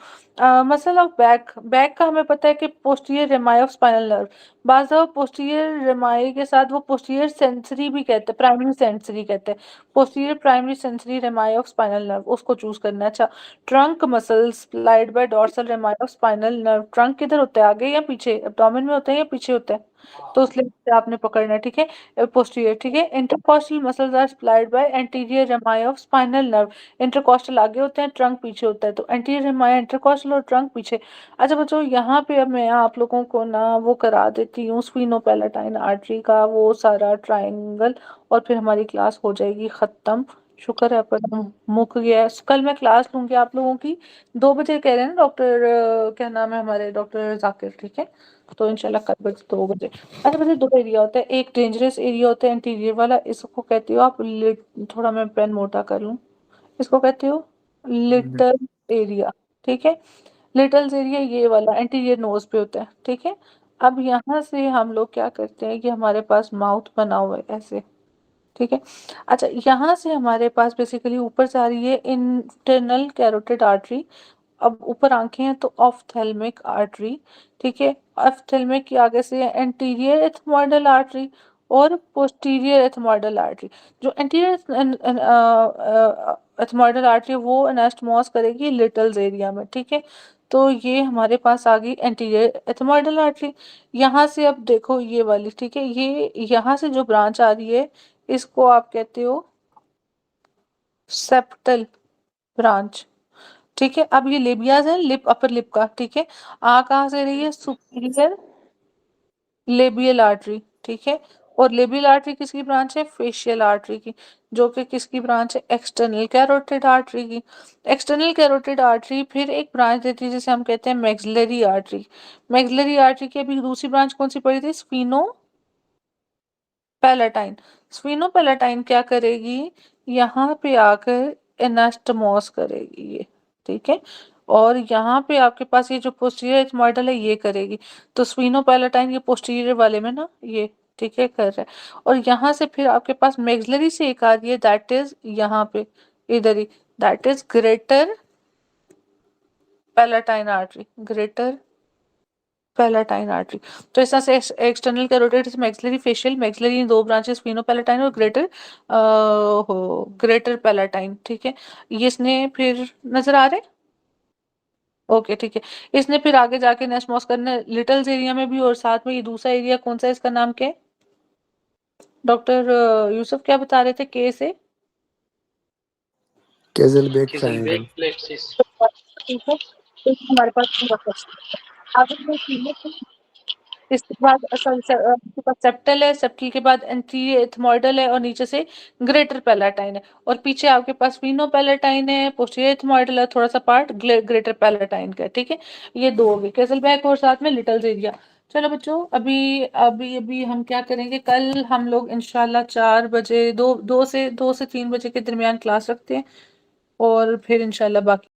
मसल ऑफ बैक। बैक का हमें पता है कि पोस्टीरियर रेमाई ऑफ स्पाइनल नर्व, बाज़ पोस्टीरियर रेमाई के साथ वो पोस्टीरियर सेंसरी भी कहते हैं, प्राइमरी सेंसरी कहते हैं, posterior primary sensory रेमाई of spinal nerve, उसको चूज करना है। अच्छा, trunk muscles supplied by dorsal रेमाई of spinal nerve. Trunk किधर होता है, आगे या पीछे? एब्डोमेन में होता है या पीछे होता है? तो इसलिए आपने पकड़ना है, ठीक है, पोस्टीरियर, ठीक है। Intercostal muscles are supplied by anterior rami of spinal nerve. Intercostal आगे होते हैं, ट्रंक पीछे होता है, तो एंटीरियर रेमाई इंटरकॉस्टल और ट्रंक पीछे। अच्छा बच्चों, यहाँ पे अब मैं आप लोगों को ना वो करा देती हूँ स्फीनोपैलेटाइन आर्टरी का वो सारा ट्रायंगल, और फिर हमारी क्लास हो जाएगी खत्म। शुक्र है अपन मुक गया है। कल मैं क्लास लूंगी आप लोगों की 2 बजे कह रहे हैं ना डॉक्टर, क्या नाम है हमारे, डॉक्टर जाकिर, ठीक है। तो इंशाल्लाह कल बजे 2 बजे। अच्छा बच्चे, 2 एरिया होता है, एक डेंजरस एरिया होता है इंटीरियर वाला, इसको कहते हो आप थोड़ा मैं पेन मोटा कर लूँ, इसको कहते हो लिटल एरिया, ठीक है। लिटल एरिया ये वाला एंटीरियर नोज पे होता है, ठीक है। अब यहाँ से हम लोग क्या करते हैं कि हमारे पास माउथ बना हुआ है ऐसे, ठीक है। अच्छा, यहाँ से हमारे पास बेसिकली ऊपर जा रही है इंटरनल कैरोटिड आर्टरी। अब ऊपर आंखें हैं तो ऑफ्थेल्मिक आर्टरी, ठीक है। ऑफ्थेल्मिक के आगे से एंटीरियर एथमोइडल आर्टरी और पोस्टीरियर एथमोइडल आर्टरी। जो एंटीरियर एथमोइडल आर्टरी वो एनास्टमोस करेगी लिटल्स एरिया में, ठीक है। तो ये हमारे पास आ गई एंटीरियर एथमोइडल आर्टरी। यहाँ से अब देखो ये वाली, ठीक है, ये यहाँ से जो ब्रांच आ रही है इसको आप कहते हो सेप्टल ब्रांच, ठीक है। अब ये लेबियाज है, लिप, अपर लिप का, ठीक है। आ कहाँ से रही है? सुपीरियर लेबियल आर्टरी, ठीक है। और लेबियल आर्टरी किसकी ब्रांच है? फेशियल आर्टरी की, जो कि किसकी ब्रांच है? एक्सटर्नल कैरोटिड आर्टरी की। एक्सटर्नल कैरोटिड आर्टरी फिर एक ब्रांच देती है जिसे हम कहते हैं मैक्सिलरी आर्टरी। मैक्सिलरी आर्टरी की अभी दूसरी ब्रांच कौन सी पड़ी थी? स्फीनो पैलेटाइन। स्फीनो पैलेटाइन क्या करेगी? यहाँ पे आकर एनास्टमोस करेगी ये, ठीक है। और यहाँ पे आपके पास ये जो पोस्टीरियर एथमोइडल है ये करेगी। तो स्फीनो पैलेटाइन ये पोस्टीरियर वाले में ना ये, ठीक है, कर रहा है। और यहाँ से फिर आपके पास मैक्सिलरी से एक आ रही है, दैट इज यहाँ पे इधर ही, that is greater palatine artery, greater palatine artery. तो इस तरह से external carotid maxillary facial, maxillary दो ब्रांचेस फिनो पैलेटाइन और ग्रेटर हो ग्रेटर पैलेटाइन, ठीक है। ये इसने फिर नजर आ रहे, ओके ठीक है। इसने फिर आगे जाके नेस्मोस करना लिटल्स एरिया में भी, और साथ में ये दूसरा एरिया कौन सा है, इसका नाम क्या है डॉक्टर यूसुफ, क्या बता रहे थे के से? Hesselbach Hazelbeck triangle. plexus। ठीक है, तो हमारे पास पूरा क्वेश्चन। आगे मैं इसके बाद सेप्टल है, सेप्टल के बाद एंटीरियर एथमोइडल है और नीचे से ग्रेटर पैलेटाइन है, और पीछे आपके पास फिनो पैलेटाइन है, पोस्टीरियर एथमोइडल है, थोड़ा सा पार्ट ग्रेटर पैलेटाइन का, ठीक है। ये दो हो गए, कैसलबैक और साथ में लिटल्स एरिया। चलो बच्चों, अभी अभी अभी हम क्या करेंगे, कल हम लोग इंशाल्लाह 4 बजे, 2 से 3 बजे के दरमियान क्लास रखते हैं, और फिर इंशाल्लाह बाकी